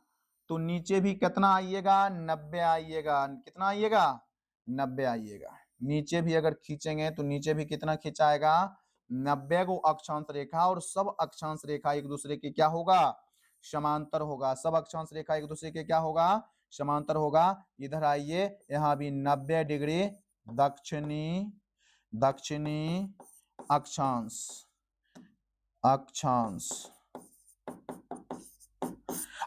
तो नीचे भी कितना आइएगा, 90 आइएगा। कितना आइएगा, 90 आइएगा। नीचे भी अगर खींचेंगे तो नीचे भी कितना खिंचाएगा, 90 को अक्षांश रेखा, और सब अक्षांश रेखा एक दूसरे के क्या होगा, समांतर होगा। सब अक्षांश रेखा एक दूसरे के क्या होगा, समांतर होगा। इधर आइए, यहाँ भी 90 डिग्री दक्षिणी दक्षिणी अक्षांश अक्षांश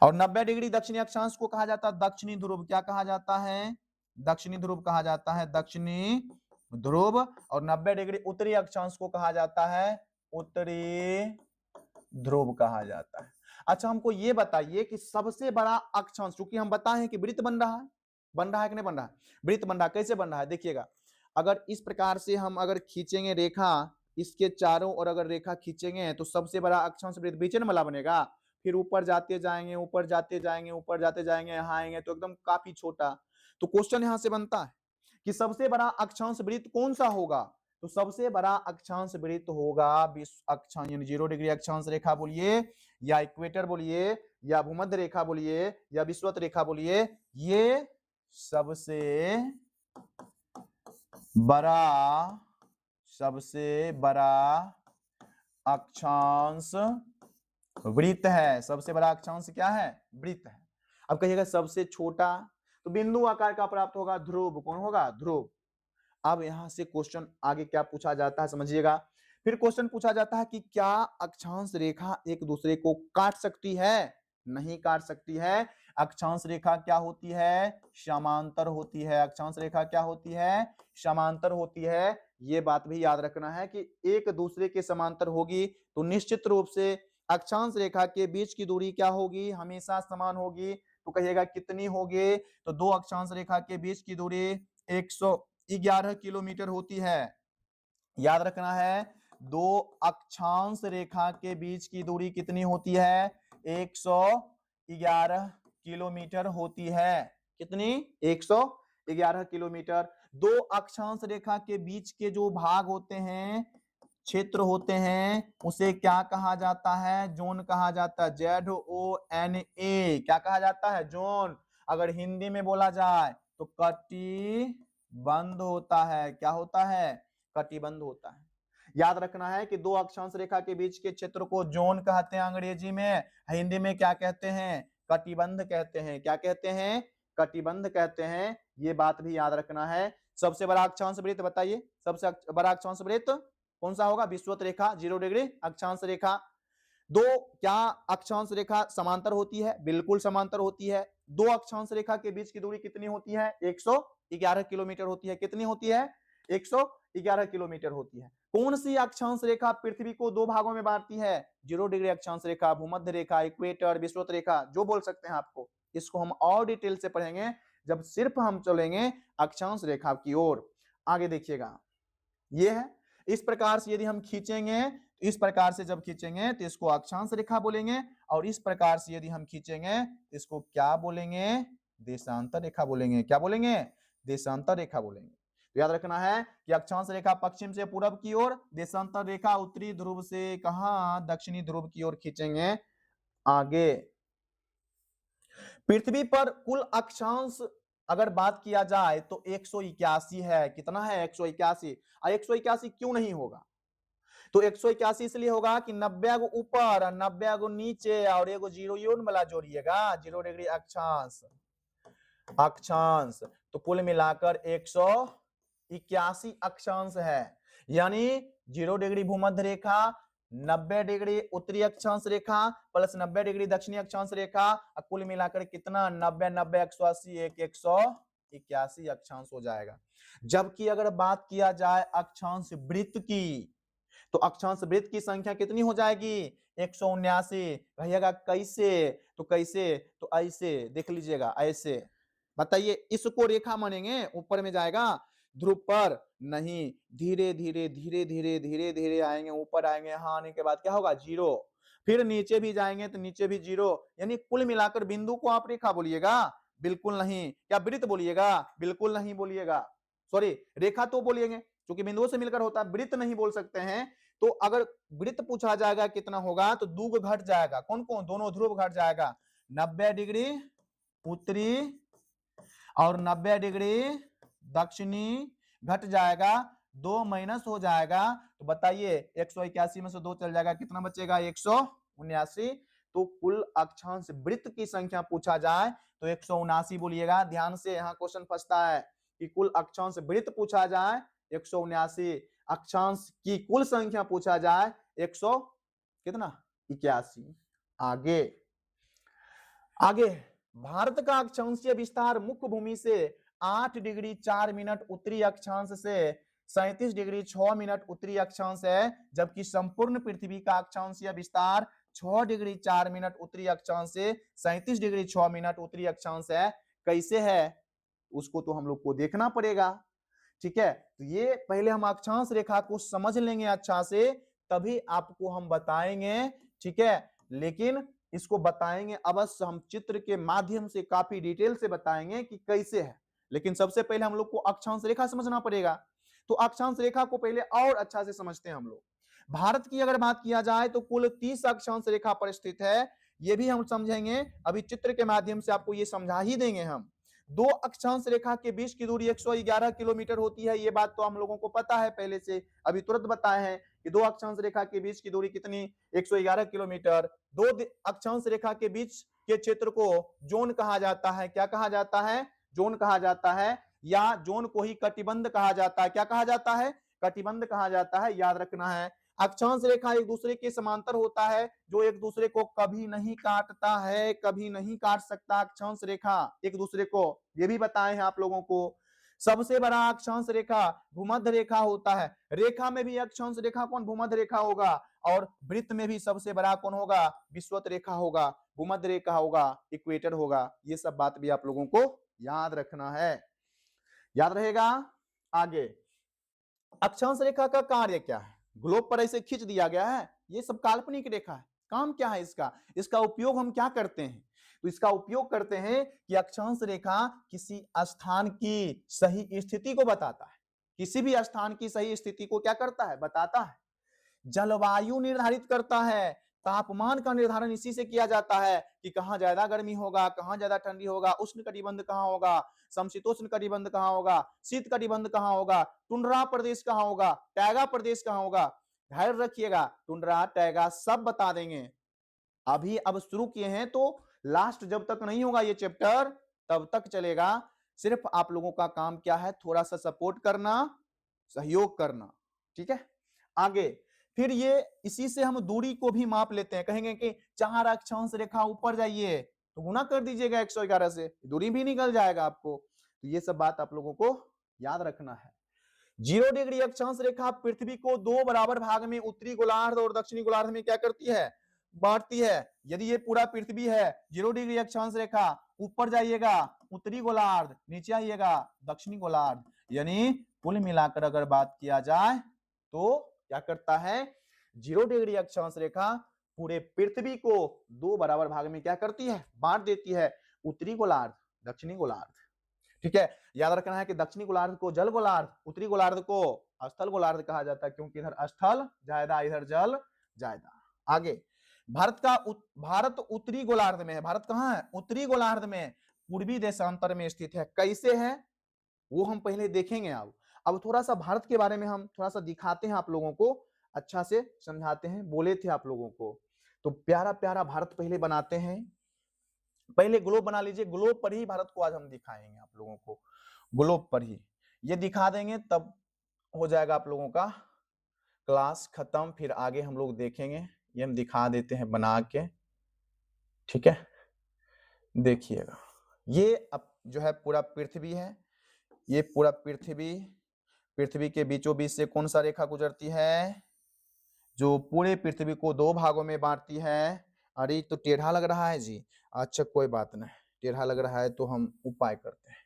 और 90 डिग्री दक्षिणी अक्षांश को कहा जाता है दक्षिणी ध्रुव। क्या कहा जाता है, दक्षिणी ध्रुव कहा जाता है, दक्षिणी ध्रुव। और 90 डिग्री उत्तरी अक्षांश को कहा जाता है उत्तरी ध्रुव कहा जाता है। अच्छा, हमको ये बताइए कि सबसे बड़ा अक्षांश, क्योंकि हम बताएं कि वृत्त बन रहा है कि नहीं बन रहा है, वृत्त बन रहा है। कैसे बन रहा है, देखिएगा। अगर इस प्रकार से हम अगर खींचेंगे रेखा, इसके चारों ओर अगर रेखा खींचेंगे तो सबसे बड़ा अक्षांश वृत्त बीच में वाला बनेगा। फिर ऊपर जाते जाएंगे, ऊपर जाते जाएंगे, ऊपर जाते जाएंगे, यहाँ आएंगे तो एकदम काफी छोटा। तो क्वेश्चन यहाँ से बनता है कि सबसे बड़ा अक्षांश वृत्त कौन सा होगा। तो सबसे बड़ा अक्षांश वृत्त होगा विश्व अक्षांश, यानी 0 डिग्री अक्षांश रेखा बोलिए, या इक्वेटर बोलिए, या भूमध्य रेखा बोलिए, या विषुवत रेखा बोलिए। ये सबसे बड़ा अक्षांश वृत्त है। सबसे बड़ा अक्षांश क्या है, वृत्त है। अब कहिएगा सबसे छोटा, तो बिंदु आकार का प्राप्त होगा ध्रुव। कौन होगा, ध्रुव। अब यहां से क्वेश्चन आगे क्या पूछा जाता है, समझिएगा। फिर क्वेश्चन पूछा जाता है कि क्या अक्षांश रेखा एक दूसरे को काट सकती है, नहीं काट सकती है। अक्षांश रेखा क्या होती है, समांतर होती है। अक्षांश रेखा क्या होती है, समांतर होती है। ये बात भी याद रखना है कि एक दूसरे के समांतर होगी तो निश्चित रूप से अक्षांश रेखा के बीच की दूरी क्या होगी, हमेशा समान होगी। तो कहिएगा कितनी होगी, तो दो अक्षांश रेखा के बीच की दूरी 111 किलोमीटर होती है। याद रखना है, दो अक्षांश रेखा के बीच की दूरी कितनी होती है, 111 किलोमीटर होती है। कितनी, 111 किलोमीटर। दो अक्षांश रेखा के बीच के जो भाग होते हैं, क्षेत्र होते हैं, उसे क्या कहा जाता है, जोन कहा जाता है। ZONA क्या कहा जाता है, जोन। अगर हिंदी में बोला जाए तो कटिबंध होता है। क्या होता है, कटिबंध होता है। याद रखना है कि दो अक्षांश रेखा के बीच के क्षेत्र को जोन कहते हैं अंग्रेजी में, हिंदी में क्या कहते हैं, कटिबंध कहते हैं। क्या कहते हैं, कटिबंध कहते हैं। ये बात भी याद रखना है। सबसे बड़ा अक्षांश वृत्त बताइए, सबसे बड़ा अक्षांश वृत्त कौन सा होगा, विषुवत रेखा, 0 डिग्री अक्षांश रेखा। दो क्या अक्षांश रेखा समांतर होती है, बिल्कुल समांतर होती है। दो अक्षांश रेखा के बीच की दूरी कितनी होती है, 111 किलोमीटर होती है। कितनी होती है, 111 किलोमीटर होती है। कौन सी अक्षांश रेखा पृथ्वी को दो भागों में बांटती है, 0 डिग्री अक्षांश रेखा, भूमध्य रेखा, इक्वेटर, विषुवत रेखा, जो बोल सकते हैं आपको। इसको हम और डिटेल से पढ़ेंगे जब सिर्फ हम चलेंगे अक्षांश रेखा की ओर। आगे देखिएगा, ये है। इस प्रकार से यदि हम खींचेंगे, इस प्रकार से जब खींचेंगे तो इसको अक्षांश रेखा बोलेंगे, और इस प्रकार से यदि हम खींचेंगे तो इसको क्या बोलेंगे, देशांतर रेखा बोलेंगे। क्या बोलेंगे, देशांतर रेखा बोलेंगे। तो याद रखना है कि अक्षांश रेखा पश्चिम से पूरब की ओर, देशांतर रेखा उत्तरी ध्रुव से कहां, दक्षिणी ध्रुव की ओर खींचेंगे। आगे, पृथ्वी पर कुल अक्षांश अगर बात किया जाए तो 181 है। कितना है, 181। 181 क्यों नहीं होगा, तो 181 इसलिए होगा कि 90 गो ऊपर, 90 गो नीचे, और एगो जीरो यून वाला जोड़िएगा, 0 डिग्री अक्षांश तो कुल मिलाकर 181 अक्षांश है। यानी 0 डिग्री भूमध्य रेखा, 90 डिग्री उत्तरी अक्षांश रेखा प्लस 90 डिग्री दक्षिणी अक्षांश रेखा, कुल मिलाकर कितना, 90 90 180 181 अक्षांश हो जाएगा। जबकि अगर बात किया जाए अक्षांश वृत्त की, तो अक्षांश वृत्त की संख्या कितनी हो जाएगी, 179। कहिएगा कैसे, तो कैसे, तो ऐसे देख लीजिएगा, ऐसे बताइए। इसको रेखा मानेंगे, ऊपर में जाएगा ध्रुव पर, नहीं, धीरे धीरे धीरे धीरे धीरे धीरे आएंगे, ऊपर आएंगे, यहाँ आने के बाद क्या होगा, 0। फिर नीचे भी जाएंगे तो नीचे भी 0। यानी कुल मिलाकर बिंदु को आप रेखा बोलिएगा, बिल्कुल नहीं। क्या वृत्त बोलिएगा, बिल्कुल नहीं बोलिएगा। सॉरी, रेखा तो बोलिएंगे। क्योंकि बिंदुओं से मिलकर होता है, वृत्त नहीं बोल सकते हैं। तो अगर वृत्त पूछा जाएगा कितना होगा तो दूग घट जाएगा, कौन कौन, दोनों ध्रुव घट जाएगा, 90 डिग्री उत्तरी और 90 डिग्री दक्षिणी घट जाएगा, 2 माइनस हो जाएगा। तो बताइए 181 में से 2 चल जाएगा, कितना बचेगा, 179। तो कुल अक्षांश वृत्त की संख्या पूछा जाए तो 179 बोलिएगा। ध्यान से, यहाँ क्वेश्चन फंसता है कि कुल अक्षांश वृत्त पूछा जाए 179, अक्षांश की कुल संख्या पूछा जाए 100 कितना, 81। आगे आगे भारत का अक्षांशीय विस्तार मुख्य भूमि से 8 डिग्री 4 मिनट उत्तरी अक्षांश से 37 डिग्री 6 मिनट उत्तरी अक्षांश है, जबकि संपूर्ण पृथ्वी का अक्षांशीय विस्तार 6 डिग्री 4 मिनट उत्तरी अक्षांश से 37 डिग्री 6 मिनट उत्तरी अक्षांश है। कैसे है उसको तो हम लोग को देखना पड़ेगा, ठीक है। तो ये पहले हम अक्षांश रेखा को समझ लेंगे अच्छा से, तभी आपको हम बताएंगे, ठीक है। लेकिन इसको बताएंगे अवश्य, हम चित्र के माध्यम से काफी डिटेल से बताएंगे कि कैसे है। लेकिन सबसे पहले हम लोग को अक्षांश रेखा समझना पड़ेगा। तो अक्षांश रेखा को पहले और अच्छा से समझते हैं हम लोग। भारत की अगर बात किया जाए तो कुल 30 अक्षांश रेखा पर स्थित है, ये भी हम समझेंगे, अभी चित्र के माध्यम से आपको ये समझा ही देंगे हम। दो अक्षांश रेखा के बीच की दूरी 111 किलोमीटर होती है, ये बात तो हम लोगों को पता है पहले से, अभी तुरंत बताए हैं कि दो अक्षांश रेखा के बीच की दूरी कितनी, 111 किलोमीटर। दो अक्षांश रेखा के बीच के क्षेत्र को जोन कहा जाता है, क्या कहा जाता है, जोन कहा जाता है, या जोन को ही कटिबंध कहा जाता है, क्या कहा जाता है, कटिबंध कहा जाता है, याद रखना है। अक्षांश रेखा एक दूसरे के समांतर होता है, जो एक दूसरे को कभी नहीं काटता है, कभी नहीं काट सकता अक्षांश रेखा एक दूसरे को, ये भी बताए हैं आप लोगों को। सबसे बड़ा अक्षांश रेखा भूमध्य रेखा होता है, रेखा में भी अक्षांश रेखा कौन, भूमध्य रेखा होगा, और वृत्त में भी सबसे बड़ा कौन होगा, विषुवत रेखा होगा, भूमध्य रेखा होगा, इक्वेटर होगा। ये सब बात भी आप लोगों को याद रखना है, याद रहेगा। आगे अक्षांश रेखा का कार्य क्या है, ग्लोब पर ऐसे खींच दिया गया है, ये सब काल्पनिक रेखा है, काम क्या है इसका, इसका उपयोग हम क्या करते हैं, तो इसका उपयोग करते हैं कि अक्षांश रेखा किसी स्थान की सही स्थिति को बताता है, किसी भी स्थान की सही स्थिति को क्या करता है, बताता है। जलवायु निर्धारित करता है, तापमान का निर्धारण इसी से किया जाता है कि कहां ज्यादा गर्मी होगा, कहां ज्यादा ठंडी होगा, उष्ण कटिबंध कहां होगा, समशीतोष्ण कटिबंध कहां होगा, शीत कटिबंध कहां होगा, टुंड्रा प्रदेश कहां होगा, टैगा प्रदेश कहां होगा। धैर्य रखिएगा, टुंड्रा टैगा सब बता देंगे, अभी अब शुरू किए हैं तो लास्ट जब तक नहीं होगा ये चैप्टर तब तक चलेगा। सिर्फ आप लोगों का काम क्या है, थोड़ा सा सपोर्ट करना, सहयोग करना, ठीक है। आगे फिर ये इसी से हम दूरी को भी माप लेते हैं, कहेंगे कि 4 अक्षांश रेखा ऊपर जाइए तो गुना कर दीजिएगा 111 से, दूरी भी निकल जाएगा आपको। तो ये सब बात आप लोगों को याद रखना है। 0 डिग्री अक्षांश रेखा पृथ्वी को 2 बराबर भाग में उत्तरी गोलार्ध और दक्षिणी गोलार्ध में क्या करती है, बांटती है। यदि ये पूरा पृथ्वी है, 0 डिग्री अक्षांश रेखा, ऊपर जाइएगा उत्तरी गोलार्ध, नीचे आइएगा दक्षिणी गोलार्ध, यानी कुल मिलाकर अगर बात किया जाए तो क्या करता है, 0 डिग्री अक्षांश रेखा पूरे पृथ्वी को 2 बराबर भाग में क्या करती है, बांट देती है, उत्तरी गोलार्ध दक्षिणी गोलार्ध, ठीक है। याद रखना है कि दक्षिणी गोलार्ध को जल गोलार्ध, उत्तरी गोलार्ध को स्थल गोलार्ध कहा जाता है, क्योंकि इधर स्थल ज्यादा, इधर जल ज्यादा। आगे भारत उत्तरी गोलार्ध में है, भारत कहां है, उत्तरी गोलार्ध में, पूर्वी देशांतर में स्थित है। कैसे है वो हम पहले देखेंगे। अब थोड़ा सा भारत के बारे में हम थोड़ा सा दिखाते हैं आप लोगों को, अच्छा से समझाते हैं, बोले थे आप लोगों को। तो प्यारा प्यारा भारत पहले बनाते हैं, पहले ग्लोब बना लीजिए, ग्लोब पर ही भारत को आज हम दिखाएंगे आप लोगों को, ग्लोब पर ही ये दिखा देंगे, तब हो जाएगा आप लोगों का क्लास खत्म। फिर आगे हम लोग देखेंगे, ये हम दिखा देते हैं बना के, ठीक है। देखिएगा ये अब जो है पूरा पृथ्वी है, ये पूरा पृथ्वी, पृथ्वी के बीचों बीच से कौन सा रेखा गुजरती है, जो पूरे पृथ्वी को 2 भागों में बांटती है। अरे तो टेढ़ा लग रहा है जी, अच्छा कोई बात नहीं, टेढ़ा लग रहा है तो हम उपाय करते हैं,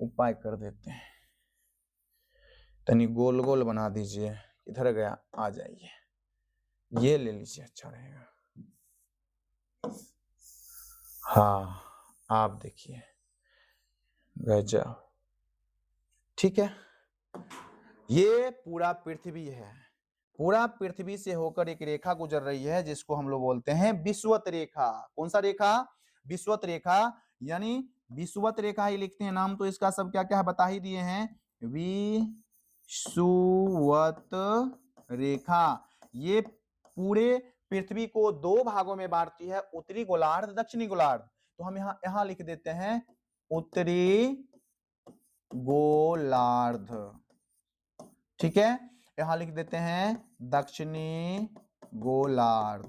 उपाय कर देते हैं, तनी गोल गोल बना दीजिए, इधर गया, आ जाइए, ये ले लीजिए, अच्छा रहेगा। हाँ आप देखिए, गजब, ठीक है। ये पूरा पृथ्वी है। पूरा पृथ्वी से होकर एक रेखा गुजर रही है जिसको हम लोग बोलते हैं विषुवत रेखा। कौन सा रेखा? विषुवत रेखा। यानी विषुवत रेखा ही लिखते हैं, नाम तो इसका सब क्या क्या है बता ही दिए हैं। विषुवत रेखा ये पूरे पृथ्वी को दो भागों में बांटती है, उत्तरी गोलार्ध, दक्षिणी गोलार्ध। तो हम यहाँ यहाँ लिख देते हैं उत्तरी गोलार्ध, ठीक है। यहां लिख देते हैं दक्षिणी गोलार्ध।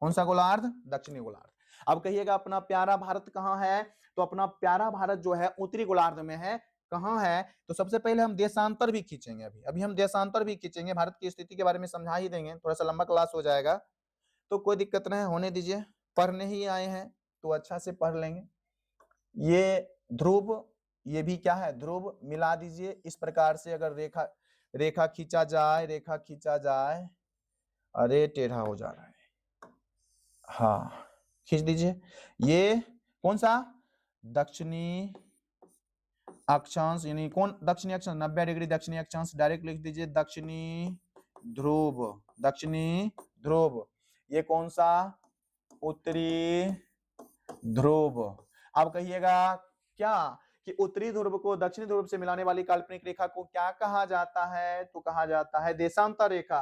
कौन सा गोलार्ध? दक्षिणी गोलार्ध। अब कहिएगा अपना प्यारा भारत कहाँ है? तो अपना प्यारा भारत जो है उत्तरी गोलार्ध में है। कहाँ है? तो सबसे पहले हम देशांतर भी खींचेंगे। अभी हम देशांतर भी खींचेंगे, भारत की स्थिति के बारे में समझा ही देंगे, थोड़ा सा लंबा क्लास हो जाएगा तो कोई दिक्कत नहीं, होने दीजिए। पढ़ने ही आए हैं तो अच्छा से पढ़ लेंगे। ये ध्रुव, ये भी क्या है? ध्रुव। मिला दीजिए इस प्रकार से। अगर रेखा रेखा खींचा जाए, रेखा खींचा जाए, अरे टेढ़ा हो जा रहा है, हाँ खींच दीजिए। ये कौन सा? दक्षिणी अक्षांश, यानी कौन दक्षिणी अक्षांश? 90 डिग्री दक्षिणी अक्षांश। डायरेक्ट लिख दीजिए दक्षिणी ध्रुव, दक्षिणी ध्रुव। ये कौन सा? उत्तरी ध्रुव। अब कहिएगा क्या कि उत्तरी ध्रुव को दक्षिणी ध्रुव से मिलाने वाली काल्पनिक रेखा को क्या कहा जाता है? तो कहा जाता है देशांतर रेखा।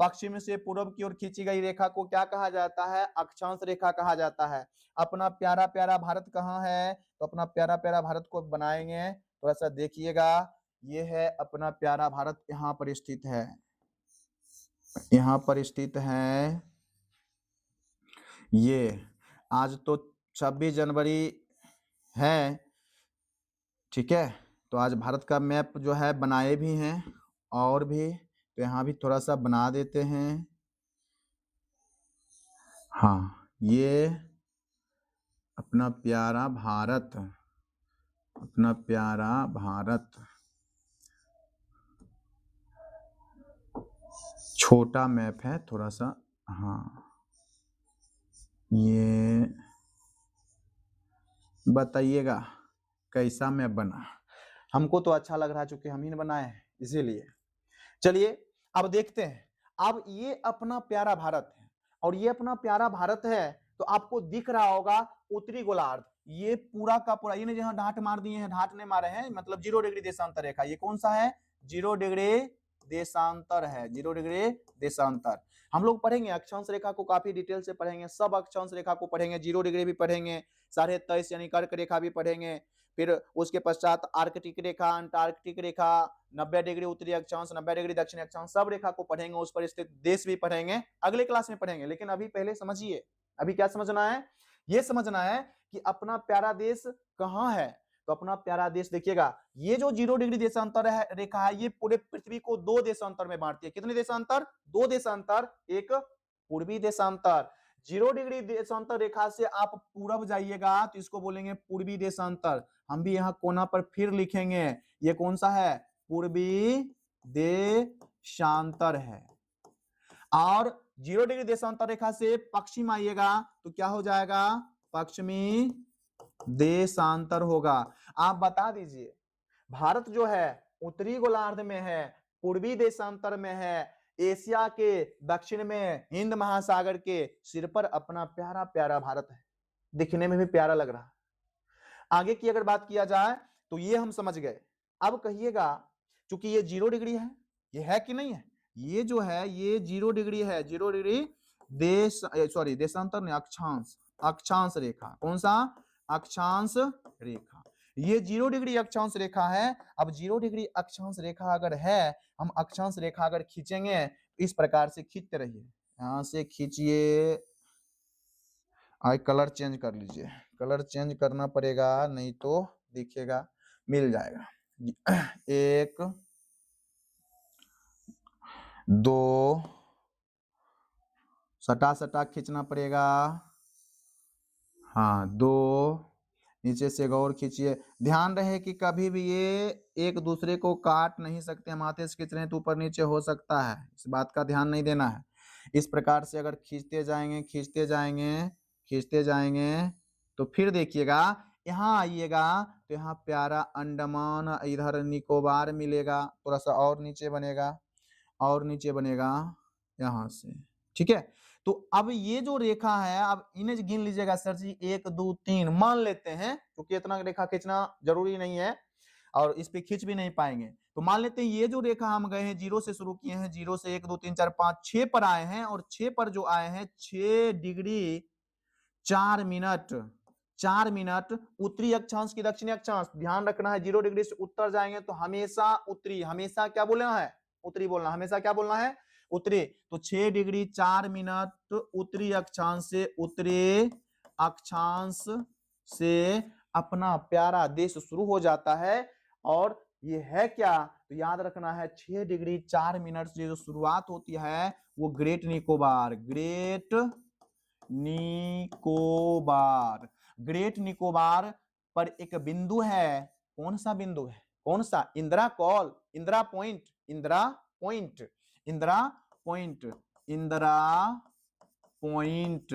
पश्चिम से पूर्व की ओर खींची गई रेखा को क्या कहा जाता है? अक्षांश रेखा कहा जाता है। अपना प्यारा प्यारा भारत कहाँ है? तो अपना प्यारा प्यारा भारत को बनाएंगे, थोड़ा सा देखिएगा। ये है अपना प्यारा भारत, यहाँ पर स्थित है, यहाँ पर स्थित है। ये आज तो 26 जनवरी है, ठीक है। तो आज भारत का मैप जो है बनाए भी हैं और भी, तो यहाँ भी थोड़ा सा बना देते हैं। हाँ, ये अपना प्यारा भारत, अपना प्यारा भारत, छोटा मैप है थोड़ा सा। हाँ, ये बताइएगा कैसा मैप बना। हमको तो अच्छा लग रहा है चूंकि हम ही ने बनाए हैं इसीलिए। चलिए अब देखते हैं। अब ये अपना प्यारा भारत है और ये अपना प्यारा भारत है, तो आपको दिख रहा होगा उत्तरी गोलार्ध। ये पूरा का पूरा, ये जहां ढाट मार दिए हैं, ढाट ने मारे हैं, मतलब 0 डिग्री देशांतर रेखा। ये कौन सा है? 0 डिग्री देशांतर है, 0 डिग्री देशांतर। हम लोग पढ़ेंगे अक्षांश रेखा को, काफी डिटेल से पढ़ेंगे, सब अक्षांश रेखा को पढ़ेंगे, 0 डिग्री भी पढ़ेंगे, 23.5 यानी कर्क रेखा भी पढ़ेंगे। फिर उसके पश्चात आर्कटिक रेखा, अंटार्कटिक रेखा, 90 डिग्री उत्तरी अक्षांश, 90 डिग्री दक्षिणी अक्षांश, सब रेखा को पढ़ेंगे, उस पर स्थित देश भी पढ़ेंगे, अगले क्लास में पढ़ेंगे। लेकिन अभी पहले समझिए, अभी क्या समझना है? ये समझना है कि अपना प्यारा देश कहाँ है। तो अपना प्यारा देश देखिएगा, ये जो 0 डिग्री देशांतर है रेखा है, ये पूरे पृथ्वी को दो देशांतर में बांटती है। कितने देशांतर? दो देशांतर, एक पूर्वी देशांतर। 0 डिग्री देशांतर रेखा से आप पूरब जाइएगा तो इसको बोलेंगे पूर्वी देशांतर। हम भी यहाँ कोना पर फिर लिखेंगे, ये कौन सा है? पूर्वी देशांतर है। और 0 डिग्री देशांतर रेखा से पश्चिम आइएगा तो क्या हो जाएगा? पश्चिमी देशांतर होगा। आप बता दीजिए, भारत जो है उत्तरी गोलार्ध में है, पूर्वी देशांतर में है, एशिया के दक्षिण में, हिंद महासागर के सिर पर अपना प्यारा प्यारा भारत है। दिखने में भी प्यारा लग रहा है। आगे की अगर बात किया जाए तो ये हम समझ गए। अब कहिएगा, चूंकि ये 0 डिग्री है, ये है कि नहीं है? ये जो है ये 0 डिग्री है, 0 डिग्री देशांतर नहीं, अक्षांश, अक्षांश रेखा। कौन सा? अक्षांश रेखा। ये 0 डिग्री अक्षांश रेखा है। अब 0 डिग्री अक्षांश रेखा अगर है, हम अक्षांश रेखा अगर खींचेंगे इस प्रकार से खींचते रहिए, यहां से खींचिए। आई कलर चेंज कर लीजिए, कलर चेंज करना पड़ेगा नहीं तो दिखेगा, मिल जाएगा। 1 2 सटा सटा खींचना पड़ेगा। हाँ 2, नीचे से गौर खींचिए। ध्यान रहे कि कभी भी ये एक दूसरे को काट नहीं सकते। हम हाथे से खींच रहे हैं तो ऊपर नीचे हो सकता है, इस बात का ध्यान नहीं देना है। इस प्रकार से अगर खींचते जाएंगे, खींचते जाएंगे, खींचते जाएंगे, तो फिर देखिएगा यहाँ आइएगा तो यहाँ प्यारा अंडमान, इधर निकोबार मिलेगा, थोड़ा सा और नीचे बनेगा, और नीचे बनेगा यहाँ से, ठीक है। तो अब ये जो रेखा है, अब इन्हें गिन लीजिएगा सर जी, 1 2 3 मान लेते हैं, क्योंकि इतना रेखा खींचना जरूरी नहीं है और इस पे खींच भी नहीं पाएंगे। तो मान लेते हैं ये जो रेखा हम गए हैं, 0 से शुरू किए हैं, 0 से 1 2 3 4 5 6 पर आए हैं, और 6 पर जो आए हैं 6 डिग्री 4 मिनट, 4 मिनट उत्तरी अक्षांश की दक्षिणी अक्षांश, ध्यान रखना है 0 डिग्री से उत्तर जाएंगे तो हमेशा उत्तरी, हमेशा क्या बोलना है, उत्तरी बोलना, हमेशा क्या बोलना है, उत्तरी। तो 6 डिग्री 4 मिनट उत्तरी अक्षांश से, उत्तरी अक्षांश से अपना प्यारा देश शुरू हो जाता है। और ये है क्या, तो याद रखना है 6 डिग्री 4 मिनट से जो शुरुआत होती है वो great Nicobar, great Nicobar, great Nicobar पर एक बिंदु है, कौन सा बिंदु है, कौन सा, Indira call, Indira point, Indira point, Indira point, Indira point,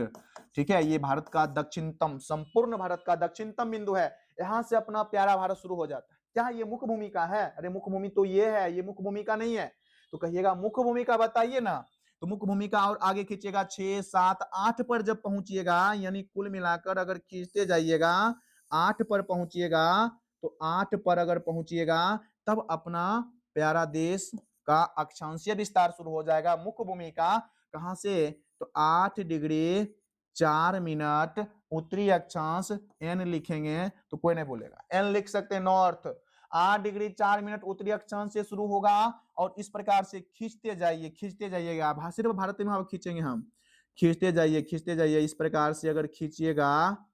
ठीक है। ये भारत का दक्षिणतम, संपूर्ण भारत का दक्षिणतम बिंदु है, यहां से अपना प्यारा भारत शुरू हो जाता है। क्या ये मुख्य भूमिका है, अरे मुख्य भूमि तो ये है, ये मुख्य भूमिका नहीं है, तो कहिएगा मुख्य भूमिका बताइए ना। तो मुख्य भूमिका और आगे खींचेगा 6 7 8 पर जब पहुंचिएगा, यानी कुल मिलाकर अगर खींचते जाइएगा 8 पर पहुंचिएगा, तो 8 पर अगर पहुंचिएगा तब अपना प्यारा देश का अक्षांशीय विस्तार शुरू हो जाएगा। मुख्य भूमिका कहां से, तो 8 डिग्री 4 मिनट उत्तरी अक्षांश, एन लिखेंगे तो कोई नहीं बोलेगा, एन लिख सकते हैं, नॉर्थ 8 डिग्री 4 मिनट उत्तरी अक्षांश से शुरू होगा और इस प्रकार से खींचते जाइए, खींचते जाइएगा, सिर्फ भारत में खींचेंगे हम, खींचते जाइए, खींचते जाइए, इस प्रकार से अगर खींचिएगा,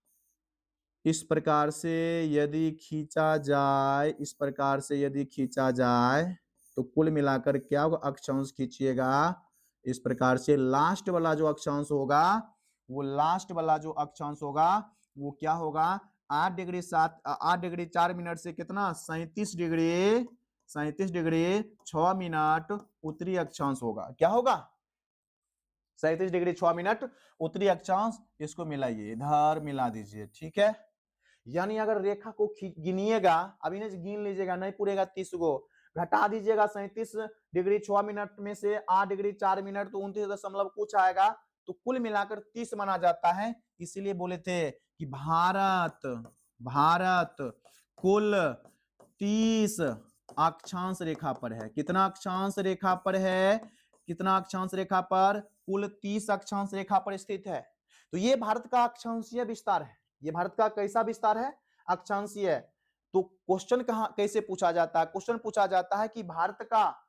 इस प्रकार से यदि खींचा जाए, इस प्रकार से यदि खींचा जाए तो कुल मिलाकर क्या होगा, अक्षांश खींचिएगा इस प्रकार से, लास्ट वाला जो अक्षांश होगा, वो लास्ट वाला जो अक्षांश होगा वो क्या होगा, 8 डिग्री 4 मिनट से कितना, 37 डिग्री, 37 डिग्री 6 मिनट उत्तरी अक्षांश होगा, क्या होगा, 37 डिग्री 6 मिनट उत्तरी अक्षांश। इसको मिलाइए, इधर मिला दीजिए, ठीक है। यानी अगर रेखा को गिनिएगा, अब इन्हें गिन लीजिएगा, नहीं पूरेगा 30 गो, घटा दीजिएगा 37 डिग्री 6 मिनट में से 8 डिग्री 4 मिनट, तो 29 दशमलव कुछ आएगा, तो कुल मिलाकर 30 माना जाता है। इसीलिए बोले थे कि भारत, भारत कुल 30 अक्षांश रेखा पर है। कितना अक्षांश रेखा पर है, कितना अक्षांश रेखा पर, कुल 30 अक्षांश रेखा पर स्थित है। तो ये भारत का अक्षांशीय विस्तार है, ये भारत का कैसा विस्तार है, अक्षांशीय। तो क्वेश्चन कहां कैसे पूछा जाता है, क्वेश्चन पूछा जाता है कि भारत का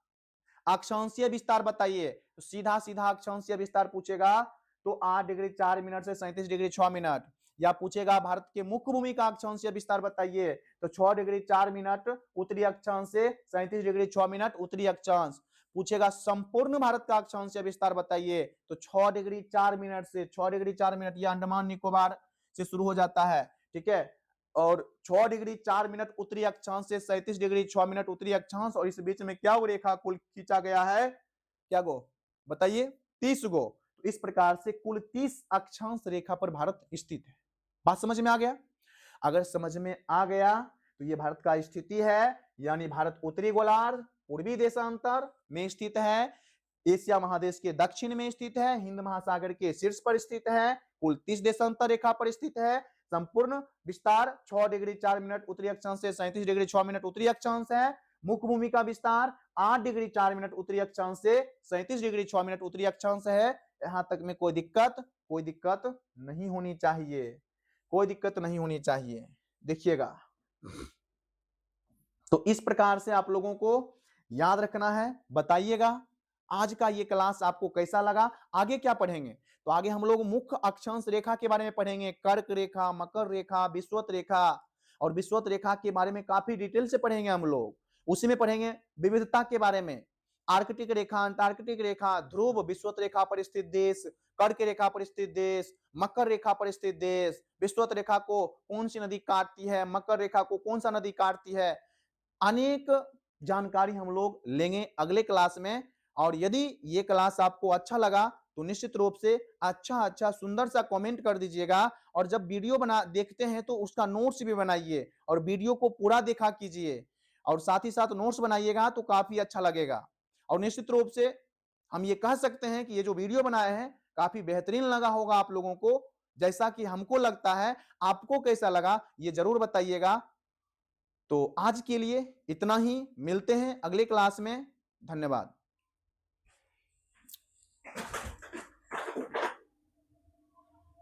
अक्षांशीय विस्तार बताइए, तो सीधा सीधा अक्षांशीय विस्तार पूछेगा तो 8 डिग्री 4 मिनट से 37 डिग्री 6 मिनट, या पूछेगा भारत के मुख्य भूमि का अक्षांशीय विस्तार बताइए, तो 6 डिग्री 4 मिनट उत्तरी अक्षांश से 37 डिग्री 6 मिनट उत्तरी अक्षांश। पूछेगा संपूर्ण भारत का अक्षांशीय विस्तार बताइए, तो 6 डिग्री 4 मिनट से, 6 डिग्री 4 मिनट, यह अंडमान निकोबार से शुरू हो जाता है, ठीक है। और 6 डिग्री 4 मिनट उत्तरी अक्षांश से 37 डिग्री 6 मिनट उत्तरी अक्षांश, और इस बीच में क्या रेखा कुल खींचा गया है, क्या गो बताइए, 30 गो। तो इस प्रकार से कुल 30 अक्षांश रेखा पर भारत स्थित है। बात समझ में आ गया, अगर समझ में आ गया तो ये भारत का स्थिति है, यानी भारत उत्तरी गोलार्ध पूर्वी देशांतर में स्थित है, एशिया महादेश के दक्षिण में स्थित है, हिंद महासागर के शीर्ष पर स्थित है, कुल 30 देशांतर रेखा पर स्थित है, संपूर्ण विस्तार 6 डिग्री 4 मिनट उत्तरी अक्षांश से 37 डिग्री 6 मिनट उत्तरी अक्षांश है, मुख्य भूमि का विस्तार 8 डिग्री 4 मिनट उत्तरी अक्षांश से 37 डिग्री 6 मिनट उत्तरी अक्षांश है। यहां तक में कोई दिक्कत नहीं होनी चाहिए, कोई दिक्कत नहीं होनी चाहिए, देखिएगा। तो इस प्रकार से आप लोगों को याद रखना है, बताइएगा आज का ये क्लास आपको कैसा लगा। आगे क्या पढ़ेंगे, तो आगे हम लोग मुख्य अक्षांश रेखा के बारे में पढ़ेंगे, कर्क रेखा, मकर रेखा, विषुवत रेखा, और विषुवत रेखा के बारे में काफी डिटेल से पढ़ेंगे हम लोग। उसी में पढ़ेंगे विविधता के बारे में, आर्कटिक रेखा, अंटार्कटिक रेखा, ध्रुव, विषुवत रेखा पर स्थित देश, कर्क रेखा पर स्थित देश, मकर रेखा पर स्थित देश, विषुवत रेखा को कौन सी नदी काटती है, मकर रेखा को कौन सा नदी काटती है, अनेक जानकारी हम लोग लेंगे अगले क्लास में। और यदि ये क्लास आपको अच्छा लगा तो निश्चित रूप से अच्छा सुंदर सा कमेंट कर दीजिएगा और जब वीडियो बना देखते हैं तो उसका नोट्स भी बनाइए और वीडियो को पूरा देखा कीजिए और साथ ही साथ नोट्स बनाइएगा तो काफी अच्छा लगेगा। और निश्चित रूप से हम ये कह सकते हैं कि ये जो वीडियो बनाए हैं काफी बेहतरीन लगा होगा आप लोगों को, जैसा कि हमको लगता है। आपको कैसा लगा ये जरूर बताइएगा। तो आज के लिए इतना ही, मिलते हैं अगले क्लास में। धन्यवाद।